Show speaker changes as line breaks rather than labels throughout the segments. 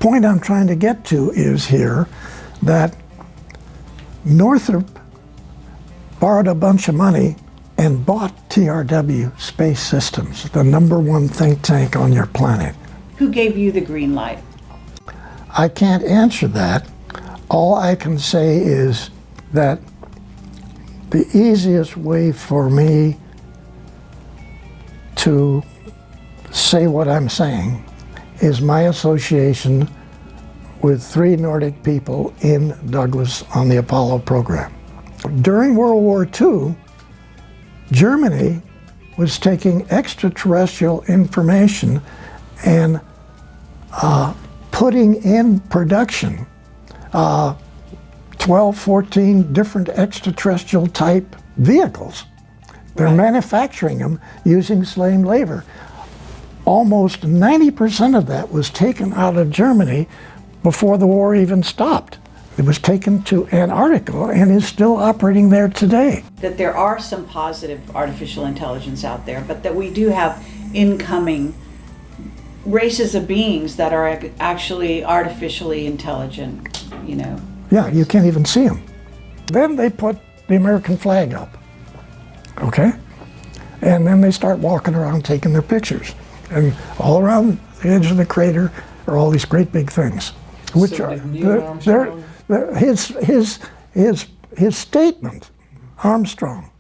point I'm trying to get to is here that Northrop borrowed a bunch of money and bought TRW Space Systems, the #1 think tank on your planet.
Who gave you the green light?
I can't answer that. All I can say is that the easiest way for me to say what I'm saying is my association with 3 Nordic people in Douglas on the Apollo program. During World War II, Germany was taking extraterrestrial information and putting in production 12, 14 different extraterrestrial type vehicles. They're manufacturing them using slave labor. Almost 90% of that was taken out of Germany before the war even stopped. It was taken to Antarctica and is still operating there today.
That there are some positive artificial intelligence out there, but that we do have incoming races of beings that are actually artificially intelligent, you know.
Yeah, you can't even see them. Then they put the American flag up, okay? And then they start walking around taking their pictures. And all around the edge of the crater are all these great big things, which
So
are his statement, Armstrong.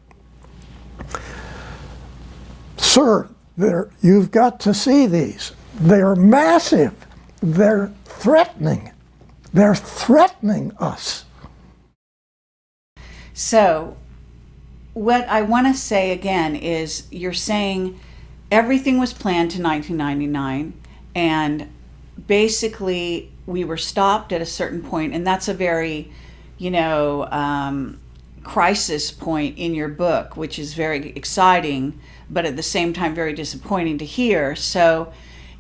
Sir, you've got to see these. They're massive. They're threatening. They're threatening us.
So what I want to say again is you're saying everything was planned to 1999, and basically we were stopped at a certain point, and that's a very, crisis point in your book, which is very exciting, but at the same time very disappointing to hear. So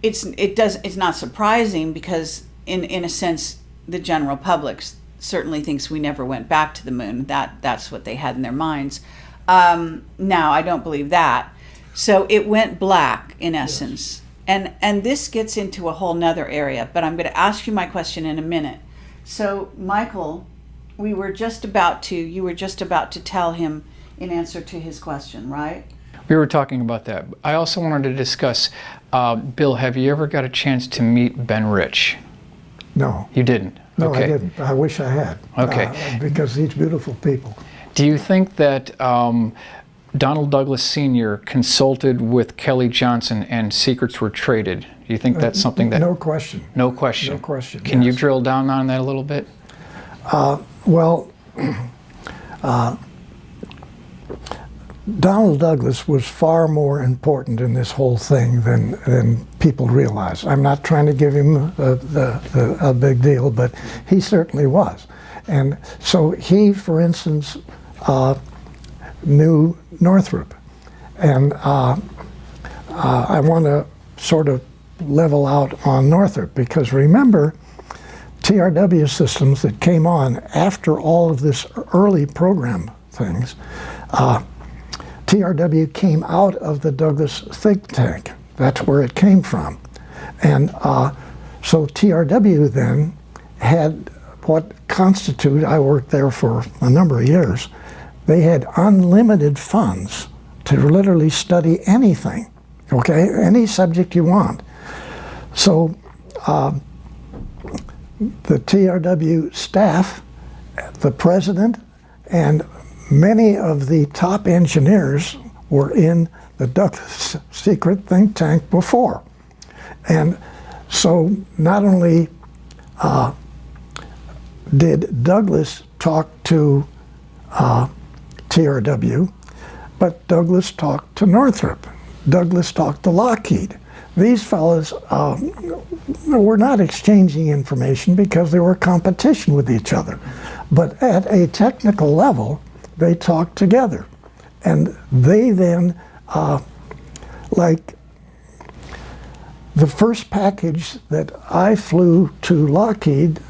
it's not surprising, because in a sense the general public certainly thinks we never went back to the moon. That's what they had in their minds. Now I don't believe that. So it went black in essence. Yes. And this gets into a whole nother area, but I'm going to ask you my question in a minute. So Michael, you were just about to tell him in answer to his question, right?
We were talking about that. I also wanted to discuss, Bill, have you ever got a chance to meet Ben Rich?
No.
You didn't?
No,
okay.
I didn't. I wish I had.
Okay.
Because these beautiful people.
Do you think that Donald Douglas Sr. consulted with Kelly Johnson and secrets were traded? Do you think that's something that...
No question.
No question?
No question,
Can you
yes.
drill down on that a little bit?
Donald Douglas was far more important in this whole thing than people realize. I'm not trying to give him a big deal, but he certainly was. And so he, for instance, knew Northrop. And I want to sort of level out on Northrop, because remember, TRW systems that came on after all of this early program things, TRW came out of the Douglas think tank. That's where it came from. And so TRW then had what constituted, I worked there for a number of years, they had unlimited funds to literally study anything, okay? Any subject you want. So the TRW staff, the president, and many of the top engineers were in the Douglas secret think tank before. And so not only did Douglas talk to TRW, but Douglas talked to Northrop. Douglas talked to Lockheed. These fellows were not exchanging information because they were competition with each other. But at a technical level, they talked together. And they then, like the first package that I flew to Lockheed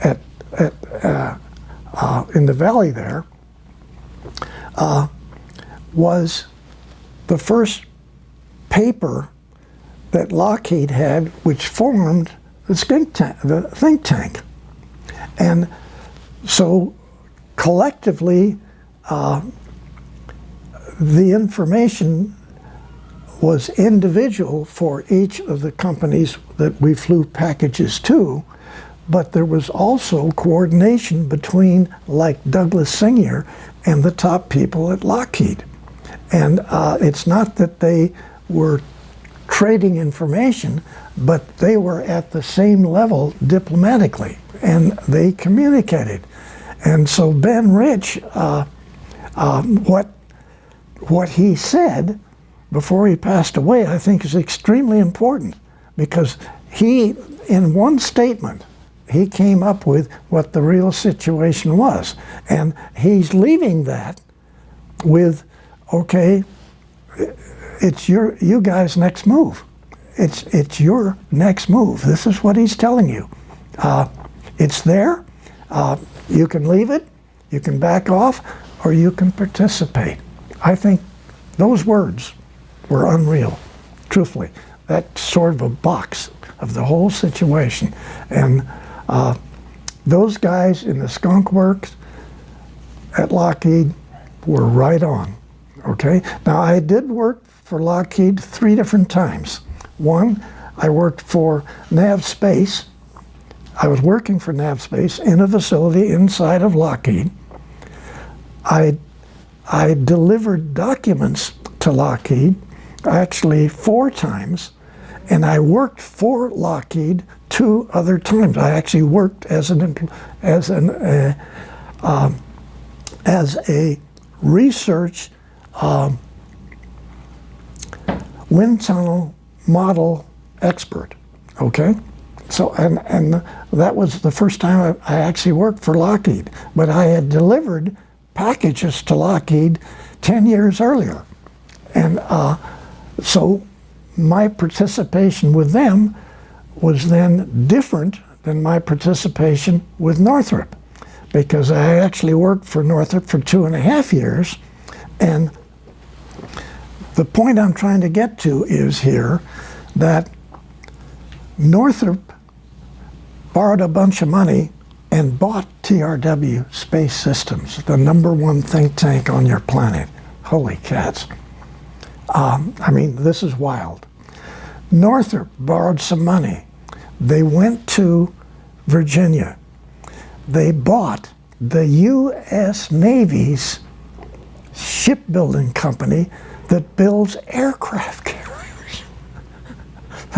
in the valley there, was the first paper that Lockheed had, which formed the think tank. And so collectively, the information was individual for each of the companies that we flew packages to, but there was also coordination between, like Douglas Senior and the top people at Lockheed. And it's not that they were trading information, but they were at the same level diplomatically, and they communicated. And so Ben Rich, what he said before he passed away, I think is extremely important, because he, in one statement, he came up with what the real situation was. And he's leaving that with, okay, it's you guys' next move. It's your next move. This is what he's telling you. It's there. You can leave it, you can back off, or you can participate. I think those words were unreal, truthfully. That's sort of a box of the whole situation. And those guys in the Skunk Works at Lockheed were right on, okay? Now, I did work for Lockheed 3 different times. One, I worked for Nav Space. I was working for Nav Space in a facility inside of Lockheed. I delivered documents to Lockheed, actually 4 times, and I worked for Lockheed 2 other times. I actually worked as a research wind tunnel model expert. Okay, so and that was the first time I actually worked for Lockheed. But I had delivered packages to Lockheed 10 years earlier, and so my participation with them was then different than my participation with Northrop, because I actually worked for Northrop for 2.5 years. And the point I'm trying to get to is here that Northrop borrowed a bunch of money and bought TRW Space Systems, the #1 think tank on your planet. Holy cats. I mean, this is wild. Northrop borrowed some money. They went to Virginia. They bought the U.S. Navy's shipbuilding company that builds aircraft carriers.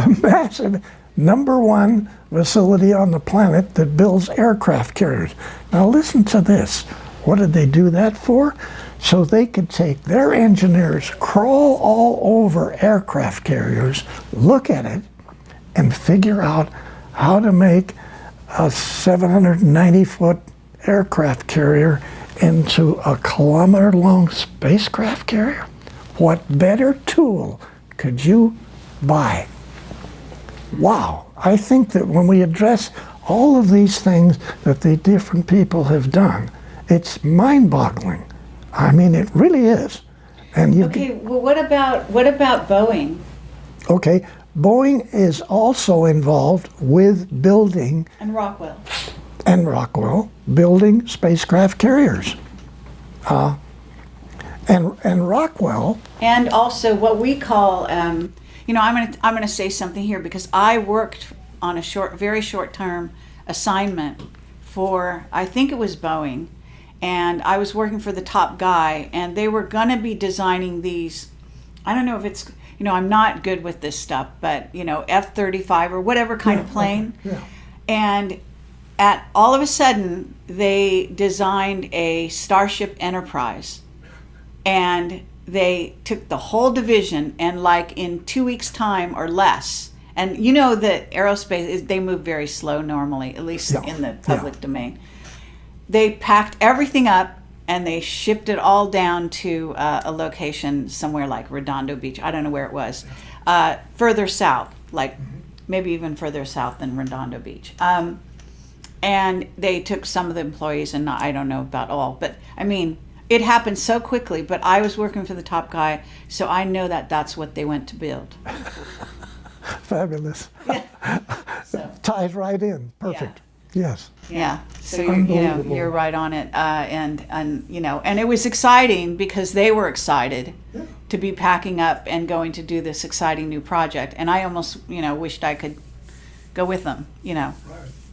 A massive #1 facility on the planet that builds aircraft carriers. Now listen to this. What did they do that for? So they could take their engineers, crawl all over aircraft carriers, look at it, and figure out how to make a 790-foot aircraft carrier into a kilometer-long spacecraft carrier. What better tool could you buy? Wow, I think that when we address all of these things that the different people have done, it's mind-boggling. I mean, it really is. And you
Okay, well, what about Boeing?
Okay, Boeing is also involved with building,
And Rockwell.
and Rockwell, building spacecraft carriers. And Rockwell,
And also what we call, I'm gonna say something here, because I worked on a very short term assignment for, I think it was Boeing, and I was working for the top guy, and they were gonna be designing these, I don't know if it's, I'm not good with this stuff, but F-35 or whatever kind of plane.
yeah.
And all of a sudden, they designed a Starship Enterprise, and they took the whole division, and like in 2 weeks' time or less, and that aerospace, they move very slow normally, at least in the public domain. They packed everything up and they shipped it all down to a location somewhere like Redondo Beach. I don't know where it was. Further south, like maybe even further south than Redondo Beach. And they took some of the employees, and I don't know about all, but I mean, it happened so quickly. But I was working for the top guy, so I know that that's what they went to build.
Fabulous.
So,
Ties right in. Perfect. Yes.
yeah. So you're right on it. And it was exciting because they were excited to be packing up and going to do this exciting new project. And I almost, wished I could go with them,
Right.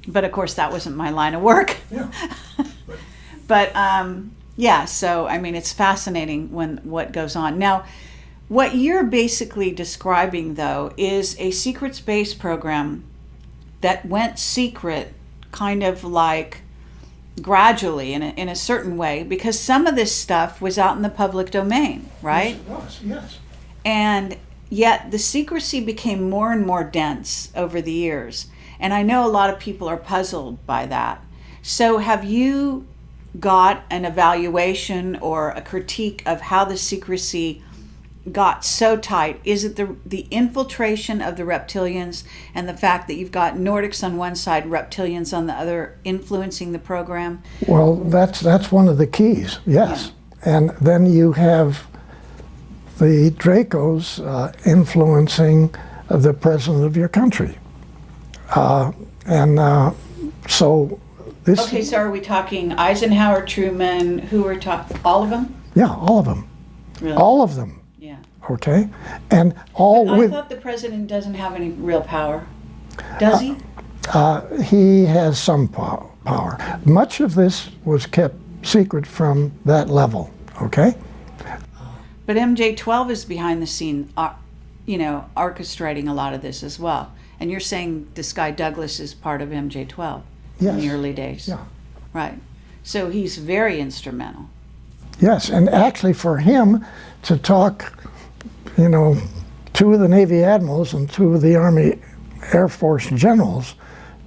But of course that wasn't my line of work.
Yeah.
But so I mean, it's fascinating what goes on. Now, what you're basically describing, though, is a secret space program that went secret kind of like gradually in a certain way, because some of this stuff was out in the public domain, right?
Yes, it was. Yes.
And yet the secrecy became more and more dense over the years. And I know a lot of people are puzzled by that. So have you got an evaluation or a critique of how the secrecy got so tight? Is it the infiltration of the reptilians and the fact that you've got Nordics on one side, reptilians on the other, influencing the program?
Well, that's one of the keys. Yes. And then you have the Dracos influencing the president of your country. So this...
Okay, so are we talking Eisenhower, Truman, who are talking, all of them?
Yeah, all of them.
Really?
All of them.
Yeah.
Okay? And all
I
with...
thought the president doesn't have any real power. Does he?
He has some power. Much of this was kept secret from that level. Okay?
But MJ-12 is behind the scene, orchestrating a lot of this as well. And you're saying this guy Douglas is part of MJ-12 in the
Yes.
early days.
Yeah.
Right. So he's very instrumental.
Yes, and actually for him to talk, two of the Navy admirals and two of the Army Air Force generals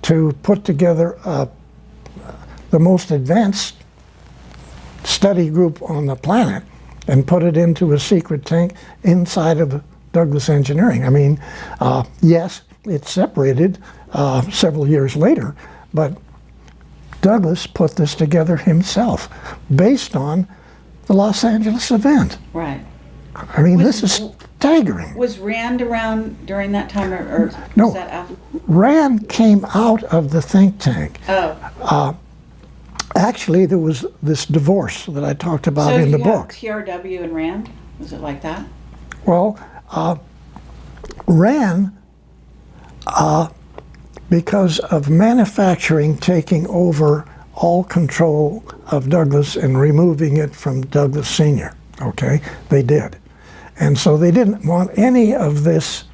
to put together the most advanced study group on the planet and put it into a secret tank inside of Douglas Engineering. I mean, yes, it separated several years later, but Douglas put this together himself based on the Los Angeles event.
Right.
I mean, this is staggering.
Was Rand around during that time, or
No.
was that after?
Rand came out of the think tank.
Oh.
Actually, there was this divorce that I talked about
So
in the
you have
book.
TRW and Rand? Was it like that?
Well, Rand, because of manufacturing taking over all control of Douglas and removing it from Douglas Sr., okay, they did. And so they didn't want any of this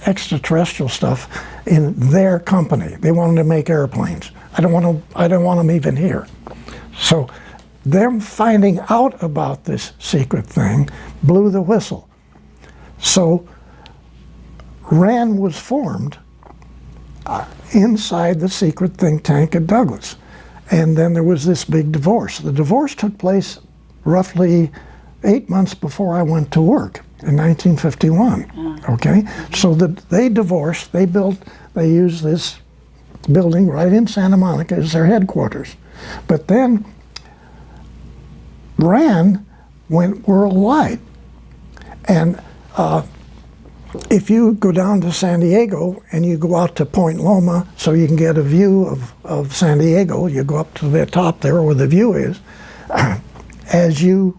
extraterrestrial stuff in their company. They wanted to make airplanes. I don't want them even here. So them finding out about this secret thing blew the whistle. So RAND was formed inside the secret think tank at Douglas. And then there was this big divorce. The divorce took place roughly 8 months before I went to work in 1951. Okay, so they divorced. They used this building right in Santa Monica as their headquarters. But then RAND went worldwide. And if you go down to San Diego and you go out to Point Loma so you can get a view of San Diego, you go up to the top there where the view is. As you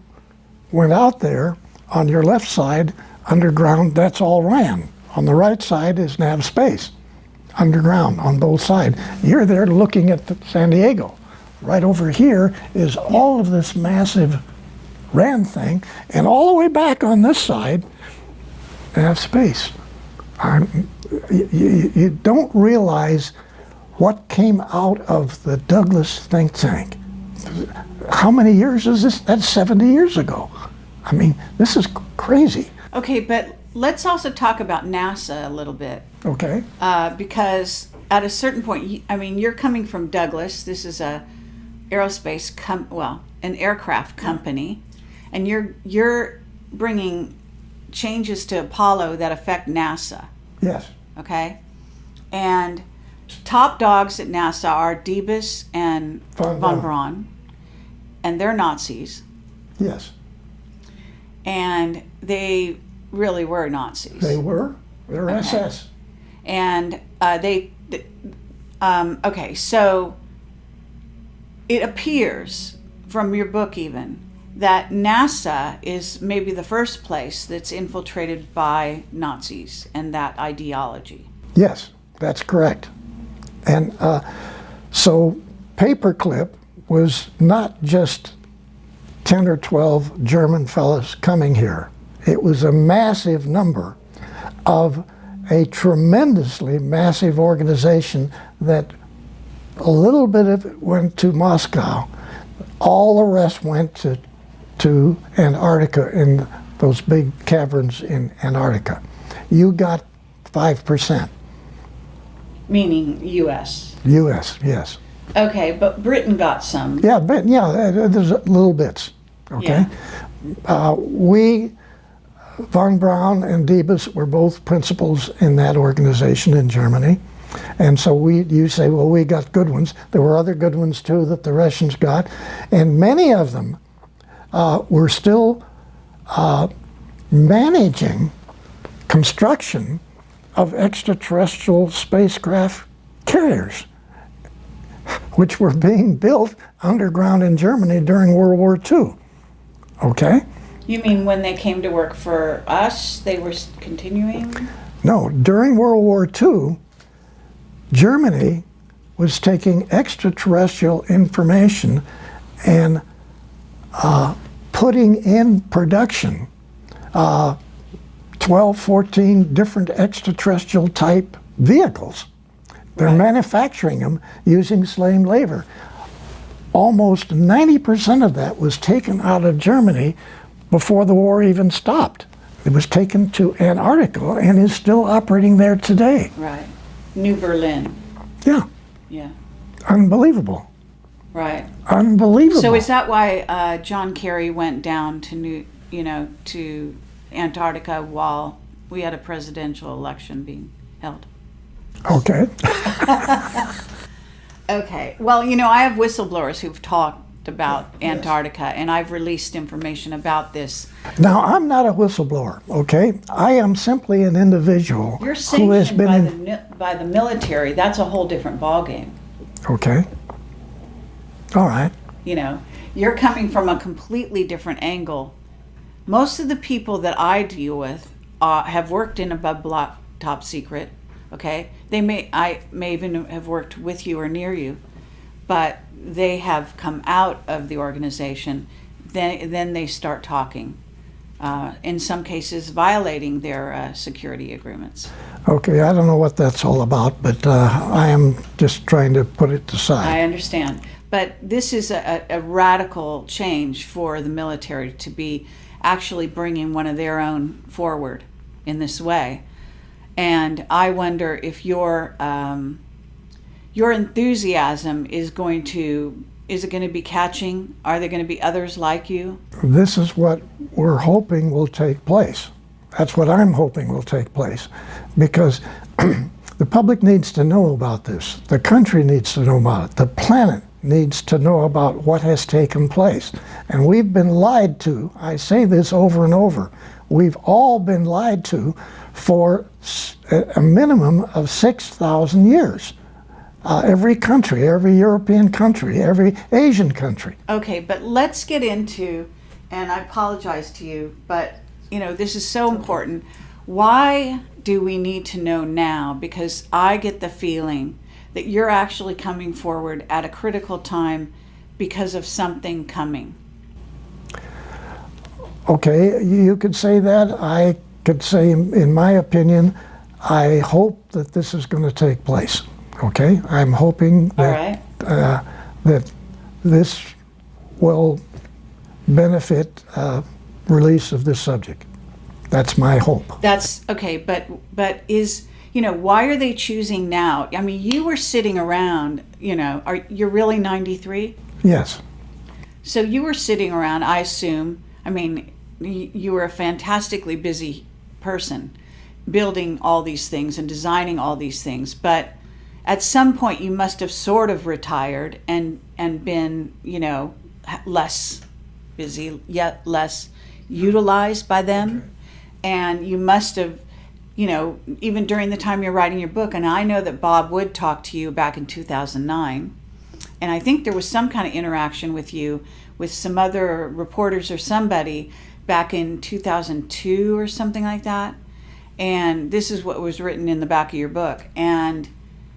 went out there, on your left side, underground, that's all RAND. On the right side is nav space, underground on both sides. You're there looking at San Diego. Right over here is all of this massive RAND thing, and all the way back on this side, nav space. You don't realize what came out of the Douglas think tank. How many years is this? That's 70 years ago. I mean, this is crazy.
Okay, but let's also talk about NASA a little bit.
Okay.
Because at a certain point, you're coming from Douglas. This is a aerospace an aircraft company, and you're bringing changes to Apollo that affect NASA.
Yes.
Okay, and top dogs at NASA are Debus and von Braun, and they're Nazis.
Yes.
And they really were Nazis.
They were. They're
Okay.
SS.
And okay, so it appears from your book even that NASA is maybe the first place that's infiltrated by Nazis and that ideology.
Yes, that's correct. And so Paperclip was not just 10 or 12 German fellows coming here. It was a massive number of a tremendously massive organization that a little bit of it went to Moscow. All the rest went to Antarctica, in those big caverns in Antarctica. You got 5%.
Meaning U.S.
U.S., yes.
Okay, but Britain got some.
Yeah, but yeah, there's little bits. Okay, we, von Braun and Diebes, were both principals in that organization in Germany, and so you say, well, we got good ones. There were other good ones too that the Russians got, and many of them were still managing construction of extraterrestrial spacecraft carriers, which were being built underground in Germany during World War II. Okay?
You mean when they came to work for us, they were continuing?
No, during World War II, Germany was taking extraterrestrial information and putting in production 12, 14 different extraterrestrial type vehicles. They're manufacturing them using slave labor. Almost 90% of that was taken out of Germany before the war even stopped. It was taken to Antarctica and is still operating there today.
Right. New Berlin.
Yeah,
Yeah.
unbelievable.
Right.
Unbelievable.
So is that why John Kerry went down to to Antarctica while we had a presidential election being held?
Okay.
Okay. Well, I have whistleblowers who've talked about Antarctica, and I've released information about this.
Now, I'm not a whistleblower, okay? I am simply an individual
You're
who has
sanctioned
been
by the military. That's a whole different ballgame.
Okay. All right.
You're coming from a completely different angle. Most of the people that I deal with have worked in above block top secret. Okay, I may even have worked with you or near you, but they have come out of the organization. Then they start talking. In some cases, violating their security agreements.
Okay, I don't know what that's all about, but I am just trying to put it aside.
I understand. But this is a radical change for the military to be actually bringing one of their own forward in this way. And I wonder if your enthusiasm is going to be catching? Are there going to be others like you?
This is what we're hoping will take place. That's what I'm hoping will take place, because the public needs to know about this. The country needs to know about it. The planet needs to know about what has taken place. And we've been lied to. I say this over and over. We've all been lied to for a minimum of 6,000 years. Every country, every European country, every Asian country.
Okay, but let's get into, and I apologize to you, but this is so important. Why do we need to know now? Because I get the feeling that you're actually coming forward at a critical time because of something coming.
Okay, you could say that. I could say, in my opinion, I hope that this is going to take place. Okay, I'm hoping that that this will benefit release of this subject. That's my hope.
That's okay, but is why are they choosing now? I mean, you were sitting around. You're really 93?
Yes.
So you were sitting around. I assume. I mean, you were a fantastically busy person, building all these things and designing all these things, but at some point you must have sort of retired and been, less busy, yet less utilized by them. And you must have you know, even during the time you're writing your book, and I know that Bob Wood talked to you back in 2009, and I think there was some kind of interaction with you with some other reporters or somebody back in 2002 or something like that. And this is what was written in the back of your book. And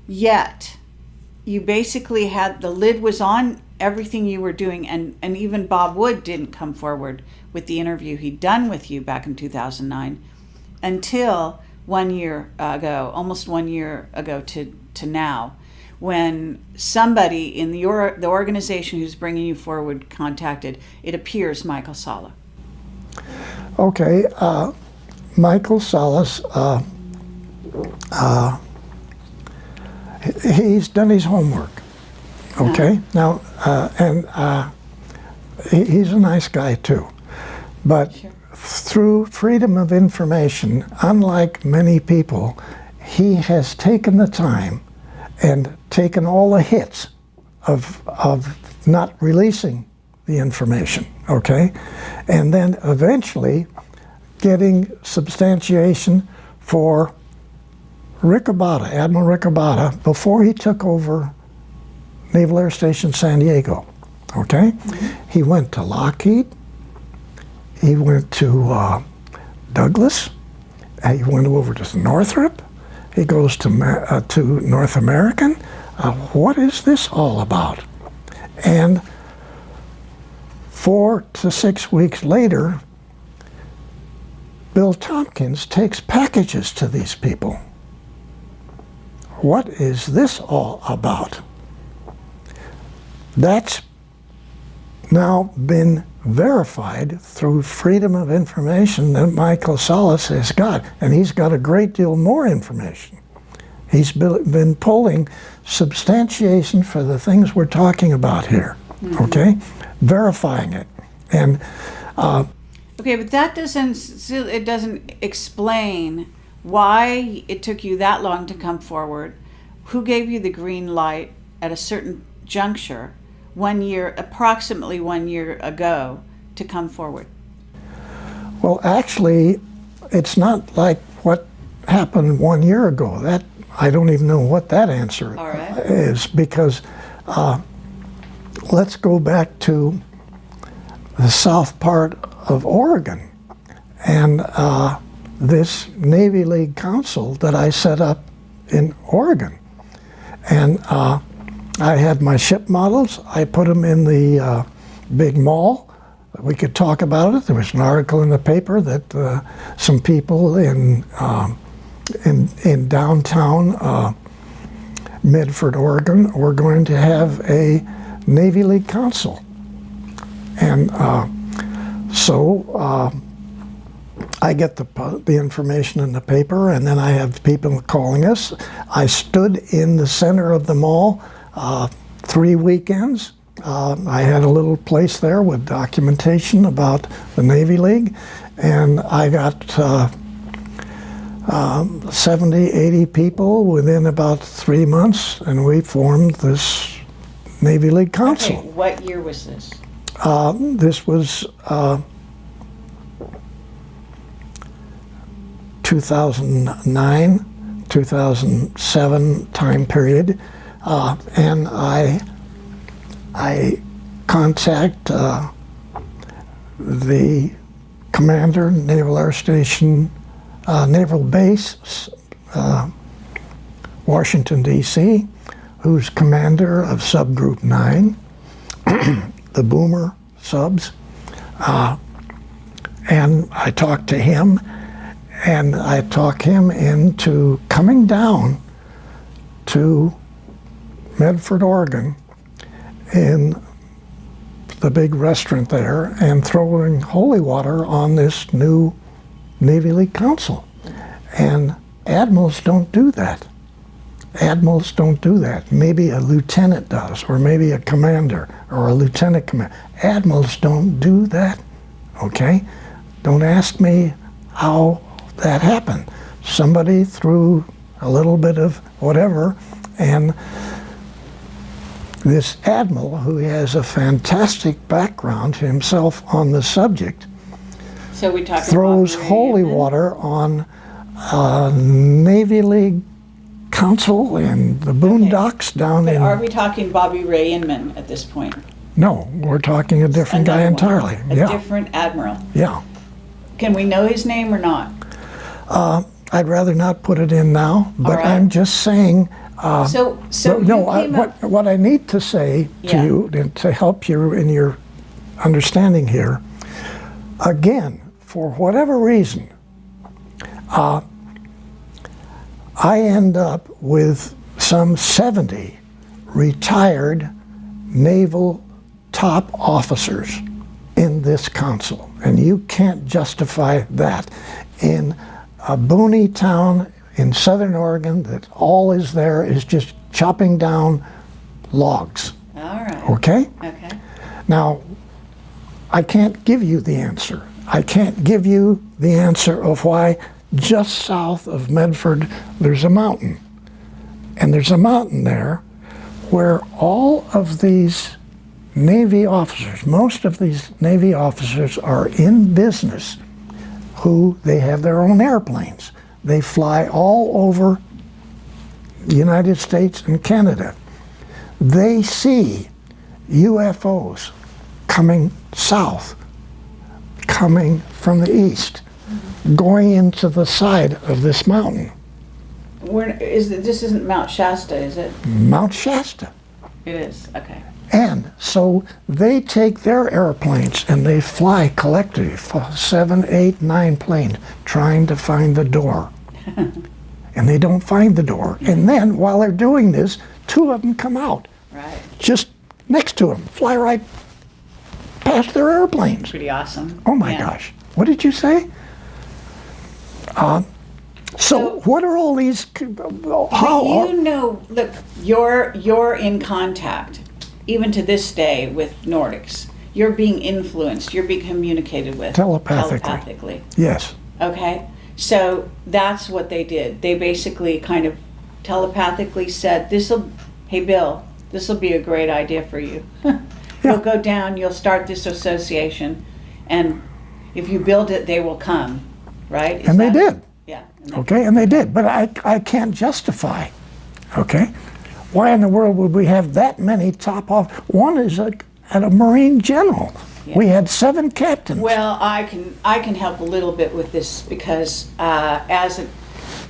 yet, you basically had, the lid was on everything you were doing, and even Bob Wood didn't come forward with the interview he'd done with you back in 2009 until 1 year ago, almost 1 year ago to now, when somebody in the organization who's bringing you forward contacted, it appears, Michael Salla.
Okay, Michael Salas, he's done his homework. Okay, now, he's a nice guy too, but
Sure.
through freedom of information, unlike many people, he has taken the time and taken all the hits of not releasing the information, okay? And then eventually getting substantiation for Admiral Rick Abada, before he took over Naval Air Station San Diego, okay? Mm-hmm. He went to Lockheed, he went to Douglas, he went over to Northrop, he goes to North American. What is this all about? And 4 to 6 weeks later, Bill Tompkins takes packages to these people. What is this all about? That's now been verified through freedom of information that Michael Salas has got, and he's got a great deal more information. He's been pulling substantiation for the things we're talking about here, okay? Verifying it. And
okay, but that doesn't explain why it took you that long to come forward. Who gave you the green light at a certain juncture, approximately 1 year ago, to come forward?
well, actually, it's not like what happened 1 year ago. That I don't even know what that answer
All right.
is, because let's go back to the south part of Oregon and this Navy League Council that I set up in Oregon. And I had my ship models. I put them in the big mall. We could talk about it. There was an article in the paper that some people in downtown Medford, Oregon, were going to have a Navy League Council. And so I get the information in the paper, and then I have people calling us. I stood in the center of the mall 3 weekends. I had a little place there with documentation about the Navy League, and I got 70, 80 people within about 3 months, and we formed this Navy League Council.
Okay, what year was this?
This was 2009, 2007 time period, and I contact the commander, Naval Air Station, Naval Base, Washington, D.C., who's commander of Subgroup 9, the Boomer subs, and I talked to him, and I talked him into coming down to Medford, Oregon, in the big restaurant there, and throwing holy water on this new Navy League Council. And admirals don't do that. Admirals don't do that. Maybe a lieutenant does, or maybe a commander, or a lieutenant commander. Admirals don't do that, okay? Don't ask me how that happened. Somebody threw a little bit of whatever, and this admiral, who has a fantastic background himself on the subject,
So we talked
throws
about
holy water on Navy League Council in the Boondocks down
But
in.
are we talking Bobby Ray Inman at this point?
No, we're talking a different guy
Another one.
entirely.
A
Yeah,
different admiral.
yeah.
Can we know his name or not?
I'd rather not put it in now, but
right.
I'm just saying.
So
No,
you came up.
what I need to say to
Yeah.
you and to help you in your understanding here, again, for whatever reason, I end up with some 70 retired naval top officers in this council, and you can't justify that in a boony town in southern Oregon that all is there is just chopping down logs.
All right.
Okay?
Okay.
Now, I can't give you the answer. I can't give you the answer of why just south of Medford there's a mountain. And there's a mountain there where all of these Navy officers, most of these Navy officers are in business who they have their own airplanes. They fly all over the United States and Canada. They see UFOs coming south, coming from the east, going into the side of this mountain,
This isn't Mount Shasta, is it?
Mount Shasta.
It is. Okay.
And so they take their airplanes and they fly collectively, 7, 8, 9 planes, trying to find the door. And they don't find the door. And then while they're doing this, 2 of them come out,
Right.
just next to them, fly right past their airplanes.
Pretty awesome.
Oh my
Yeah.
gosh. What did you say? So what are all these, how,
You know, look, you're in contact, even to this day, with Nordics. You're being influenced. You're being communicated with
Telepathically. Yes.
Okay, so that's what they did. They basically kind of telepathically said, "Hey Bill, this will be a great idea for you. You'll go down. You'll start this association, and if you build it, they will come." Right?
And they did.
Yeah.
Okay, and they did, but I can't justify, okay? Why in the world would we have that many top off? One is at a Marine general.
Yeah.
We had 7 captains.
Well, I can help a little bit with this because as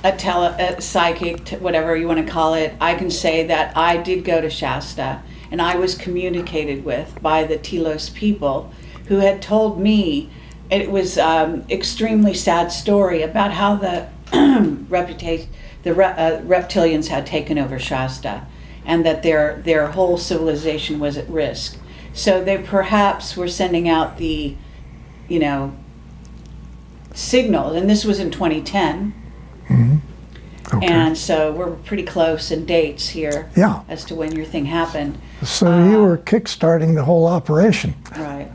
a psychic, whatever you want to call it, I can say that I did go to Shasta and I was communicated with by the Telos people who had told me it was extremely sad story about how the reptilians had taken over Shasta and that their whole civilization was at risk. So they perhaps were sending out the, signal, and this was in 2010.
Okay.
And so we're pretty close in dates here
Yeah.
as to when your thing happened.
So you were kickstarting the whole operation,
Right.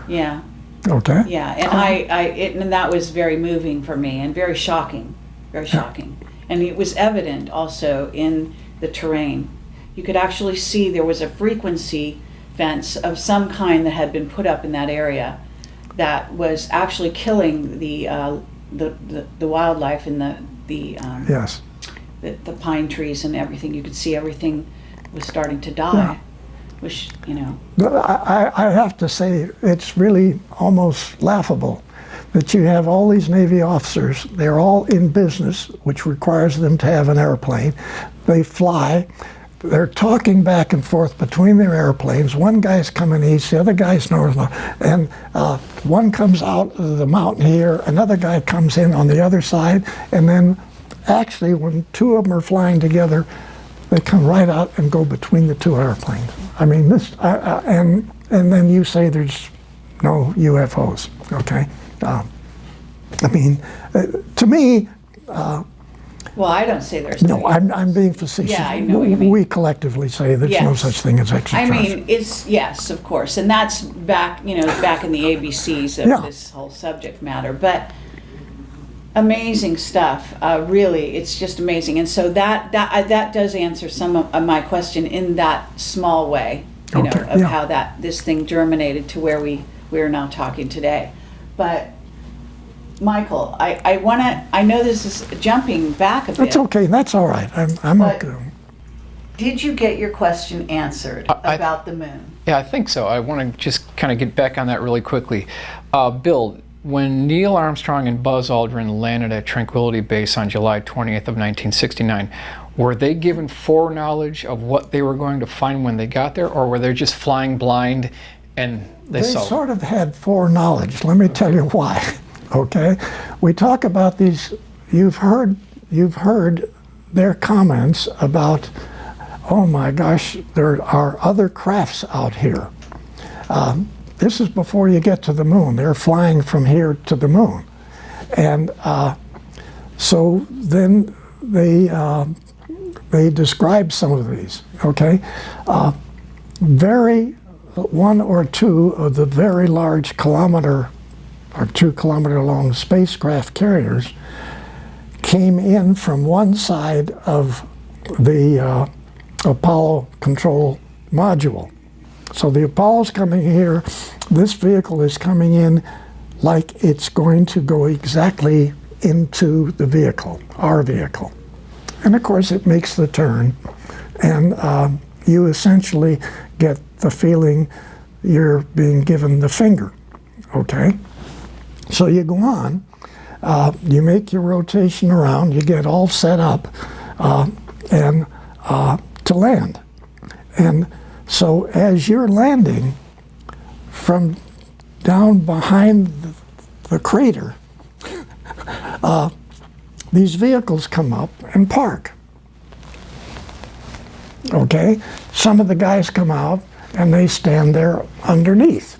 Yeah.
okay?
Yeah. And and that was very moving for me and very shocking. Very shocking. And it was evident also in the terrain. You could actually see there was a frequency fence of some kind that had been put up in that area that was actually killing the wildlife in
Yes.
the pine trees and everything. You could see everything was starting to die.
Yeah.
Which,
But I have to say, it's really almost laughable that you have all these Navy officers, they're all in business, which requires them to have an airplane. They fly, they're talking back and forth between their airplanes. One guy's coming east, the other guy's north, and one comes out of the mountain here, another guy comes in on the other side, and then actually when 2 of them are flying together, they come right out and go between the 2 airplanes. I mean, and then you say there's no UFOs, okay? To me,
well, I don't say there's
no, I'm being facetious.
Yeah, I know what you mean.
We collectively say there's no
Yes.
such thing as
I
extraterrestrials.
mean, it's, yes, of course, and that's back in the ABCs of
Yeah.
this whole subject matter, but amazing stuff, really, it's just amazing, and so that does answer some of my question in that small way,
Okay,
of
yeah.
how this thing germinated to where we're now talking today, but Michael, I know this is jumping back a bit.
That's okay. That's all right. I'm
But-
okay.
Did you get your question answered about the moon?
Yeah, I think so. I want to just kind of get back on that really quickly. Bill, when Neil Armstrong and Buzz Aldrin landed at Tranquility Base on July 20th of 1969, were they given foreknowledge of what they were going to find when they got there, or were they just flying blind and they
They
saw?
sort of had foreknowledge. Let me tell you why. Okay, we talk about these. You've heard their comments about, oh my gosh, there are other crafts out here. This is before you get to the moon. They're flying from here to the moon, and so then they describe some of these. Okay, one or two of the very large kilometer or 2 kilometer long spacecraft carriers came in from one side of the Apollo control module. So the Apollo's coming here, this vehicle is coming in like it's going to go exactly into the vehicle, our vehicle. And of course it makes the turn, and you essentially get the feeling you're being given the finger, okay? So you go on, you make your rotation around, you get all set up and to land. And so as you're landing from down behind the crater, these vehicles come up and park. Okay? Some of the guys come out and they stand there underneath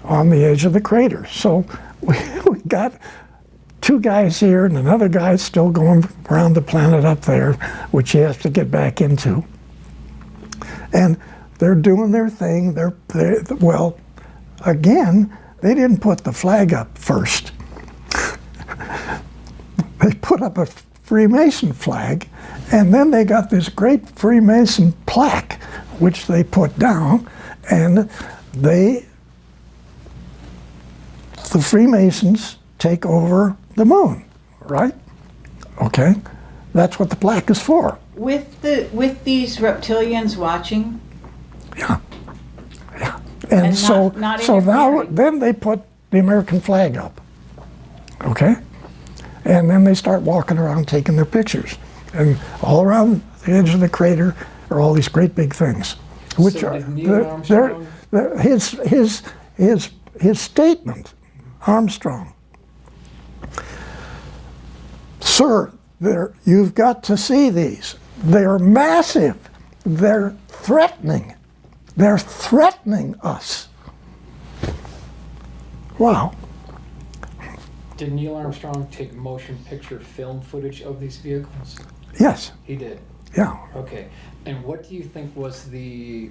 on the edge of the crater. So we got 2 guys here and another guy still going around the planet up there, which he has to get back into. And they're doing their thing. Well, again, they didn't put the flag up first. They put up a Freemason flag, and then they got this great Freemason plaque, which they put down, and the Freemasons take over the moon, right? Okay, that's what the plaque is for.
With these reptilians watching,
Yeah, yeah. And so
not
now
interfering.
then they put the American flag up, okay? And then they start walking around taking their pictures. And all around the edge of the crater are all these great big things, which
So
are
did Neil Armstrong-
his statement, Armstrong. Sir, you've got to see these. They're massive. They're threatening. They're threatening us. Wow.
Did Neil Armstrong take motion picture film footage of these vehicles?
Yes.
He did.
Yeah.
Okay. And what do you think was the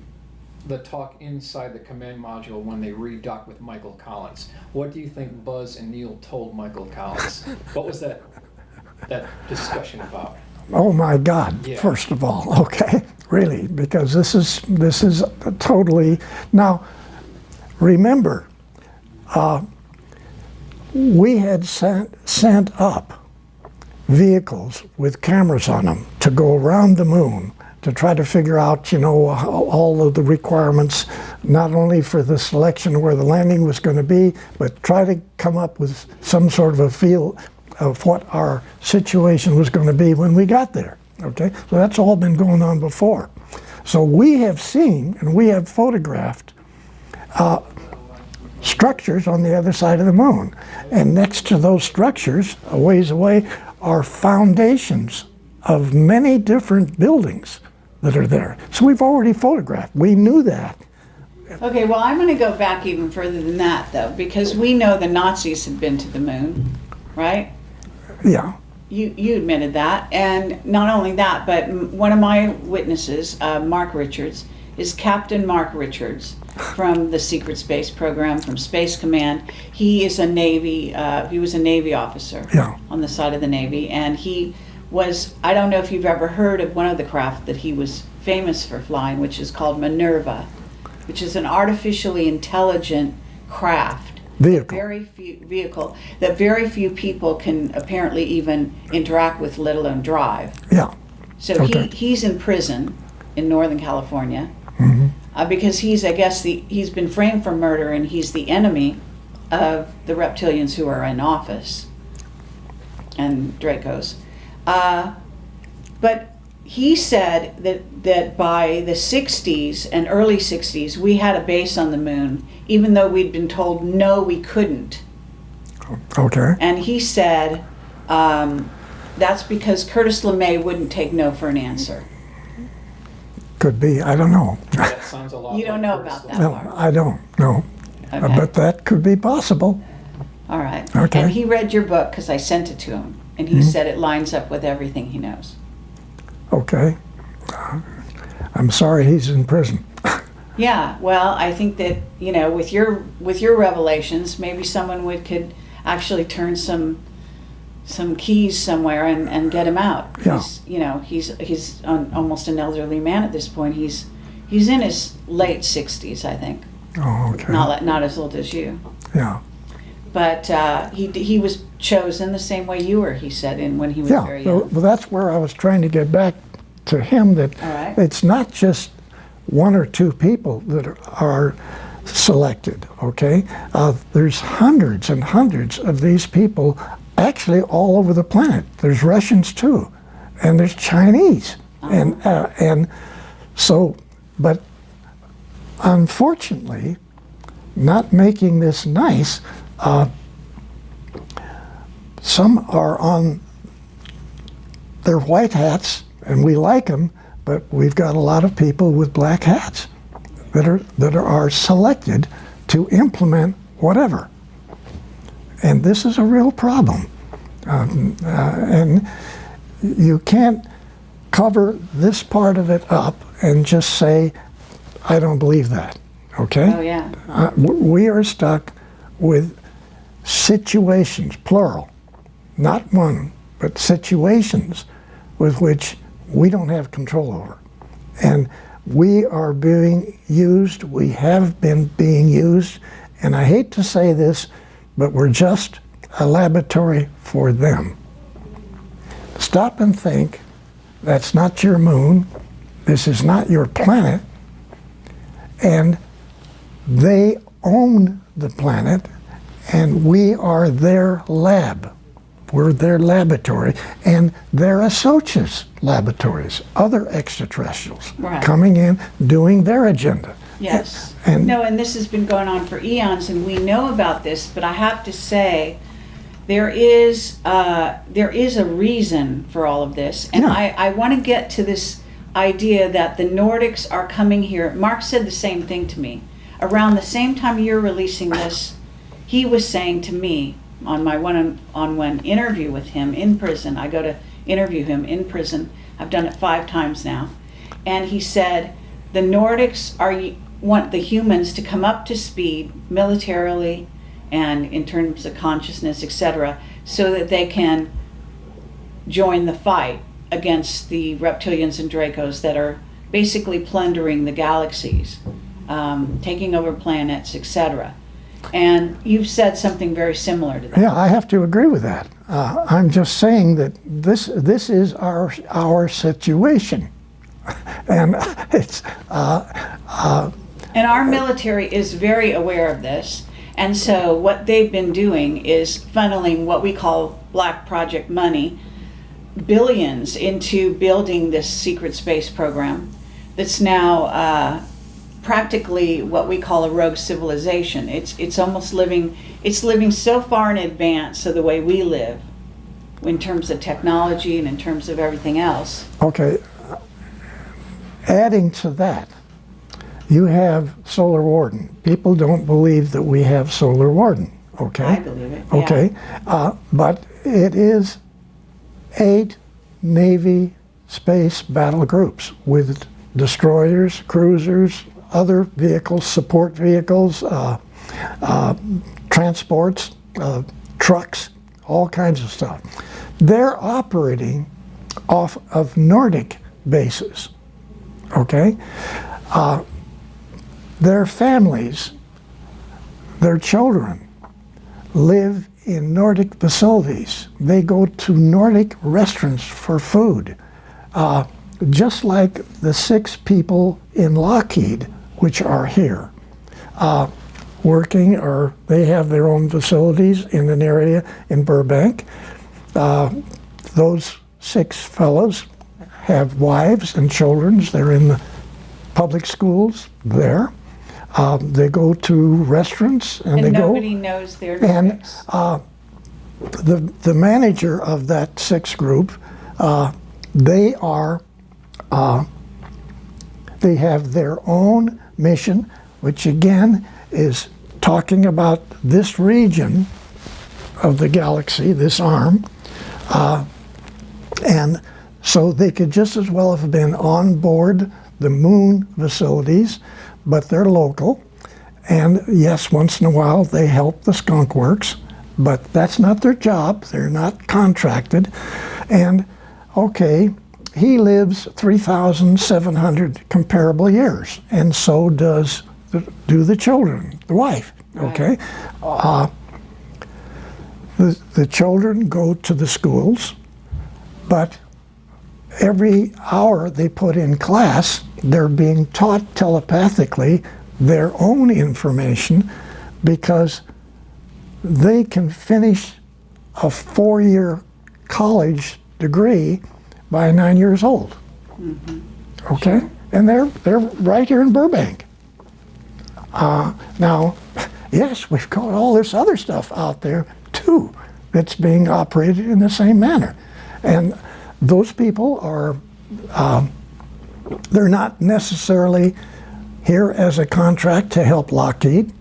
talk inside the command module when they redocked with Michael Collins? What do you think Buzz and Neil told Michael Collins? What was that discussion about?
Oh my God!
Yeah.
First of all, okay, really, because this is totally. Now, remember, we had sent up vehicles with cameras on them to go around the moon to try to figure out, all of the requirements, not only for the selection where the landing was going to be, but try to come up with some sort of a feel of what our situation was going to be when we got there, okay? So that's all been going on before. So we have seen and we have photographed structures on the other side of the moon. And next to those structures, a ways away, are foundations of many different buildings that are there. So we've already photographed. We knew that.
Okay, well, I'm going to go back even further than that, though, because we know the Nazis had been to the moon, right?
Yeah.
You admitted that, and not only that, but one of my witnesses, Mark Richards, is Captain Mark Richards from the Secret Space Program, from Space Command. He is a Navy. He was a Navy officer on the side of the Navy, and he was. I don't know if you've ever heard of one of the craft that he was famous for flying, which is called Minerva, which is an artificially intelligent craft
Vehicle.
That very few people can apparently even interact with, let alone drive.
Yeah.
So
Okay.
he's in prison in Northern California because I guess he's been framed for murder, and he's the enemy of the reptilians who are in office and Dracos. But he said that by the 60s and early 60s, we had a base on the moon, even though we'd been told no, we couldn't.
Okay.
And he said that's because Curtis LeMay wouldn't take no for an answer.
Could be. I don't know.
That sounds a lot
You don't
like
know
Curtis
about that
No,
part.
I don't know.
Okay.
But that could be possible.
All right.
Okay.
And he read your book because I sent it to him, and he said it lines up with everything he knows.
Okay. I'm sorry he's in prison.
Yeah. Well, I think that with your revelations, maybe someone could actually turn some keys somewhere and get him out.
Yeah.
He's almost an elderly man at this point. He's in his late 60s, I think.
Oh, okay.
Not as old as you.
Yeah.
But he was chosen the same way you were, he said, when he was
Yeah.
very
Well,
young.
that's where I was trying to get back to him, that
All right.
it's not just one or two people that are selected, okay? There's hundreds and hundreds of these people actually all over the planet. There's Russians too, and there's Chinese. And so, but unfortunately, not making this nice, some are on their white hats, and we like them, but we've got a lot of people with black hats that are selected to implement whatever. And this is a real problem. And you can't cover this part of it up and just say, I don't believe that, okay?
Oh, yeah.
We are stuck with situations, plural, not one, but situations with which we don't have control over. And we are being used, we have been being used, and I hate to say this, but we're just a laboratory for them. Stop and think, that's not your moon, this is not your planet, and they own the planet, and we are their lab. We're their laboratory, and they're associates laboratories, other extraterrestrials
Right.
coming in, doing their agenda.
Yes.
And-
And this has been going on for eons, and we know about this, but I have to say, there is a reason for all of this. And
Yeah.
I want to get to this idea that the Nordics are coming here. Mark said the same thing to me. Around the same time you're releasing this, he was saying to me on my one-on-one interview with him in prison, I go to interview him in prison. I've done it 5 times now. And he said, the Nordics want the humans to come up to speed militarily and in terms of consciousness, etc., so that they can join the fight against the reptilians and Dracos that are basically plundering the galaxies, taking over planets, etc. And you've said something very similar to that.
Yeah, I have to agree with that. I'm just saying that this is our situation, and it's
And our military is very aware of this. And so what they've been doing is funneling what we call black project money, billions, into building this secret space program that's now practically what we call a rogue civilization. It's almost living so far in advance of the way we live in terms of technology and in terms of everything else.
okay. Adding to that, you have Solar Warden. People don't believe that we have Solar Warden, okay?
I believe it. Yeah.
Okay, but it is 8 Navy space battle groups with destroyers, cruisers, other vehicles, support vehicles, transports, trucks, all kinds of stuff. They're operating off of Nordic bases, okay? Their families, their children live in Nordic facilities. They go to Nordic restaurants for food. Just like the 6 people in Lockheed, which are here, working, or they have their own facilities in an area in Burbank. Those 6 fellows have wives and children. They're in the public schools there. They go to restaurants and they go.
Nobody knows their
And
tricks.
the manager of that 6 group, they are. They have their own mission, which again is talking about this region of the galaxy, this arm. And so they could just as well have been on board the moon facilities, but they're local. And yes, once in a while they help the skunk works, but that's not their job. They're not contracted. And okay, he lives 3,700 comparable years, and so do the children, the wife. Okay, the children go to the schools, but every hour they put in class, they're being taught telepathically their own information, because they can finish a 4-year college degree by 9 years old. Okay, and they're right here in Burbank. Now, yes, we've got all this other stuff out there too that's being operated in the same manner, and those people are they're not necessarily here as a contract to help Lockheed,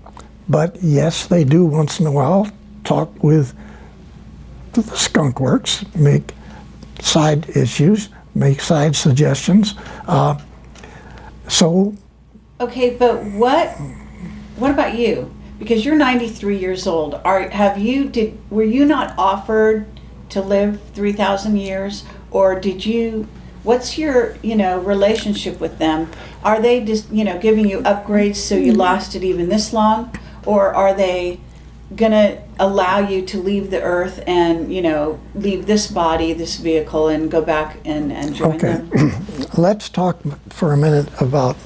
but yes, they do once in a while talk with the skunk works, make side issues, make side suggestions. So.
Okay, but what about you? Because you're 93 years old. Were you not offered to live 3,000 years, or did you? What's your relationship with them? Are they just giving you upgrades so you lasted even this long, or are they gonna allow you to leave the earth and leave this body, this vehicle, and go back and join them?
Let's talk for a minute about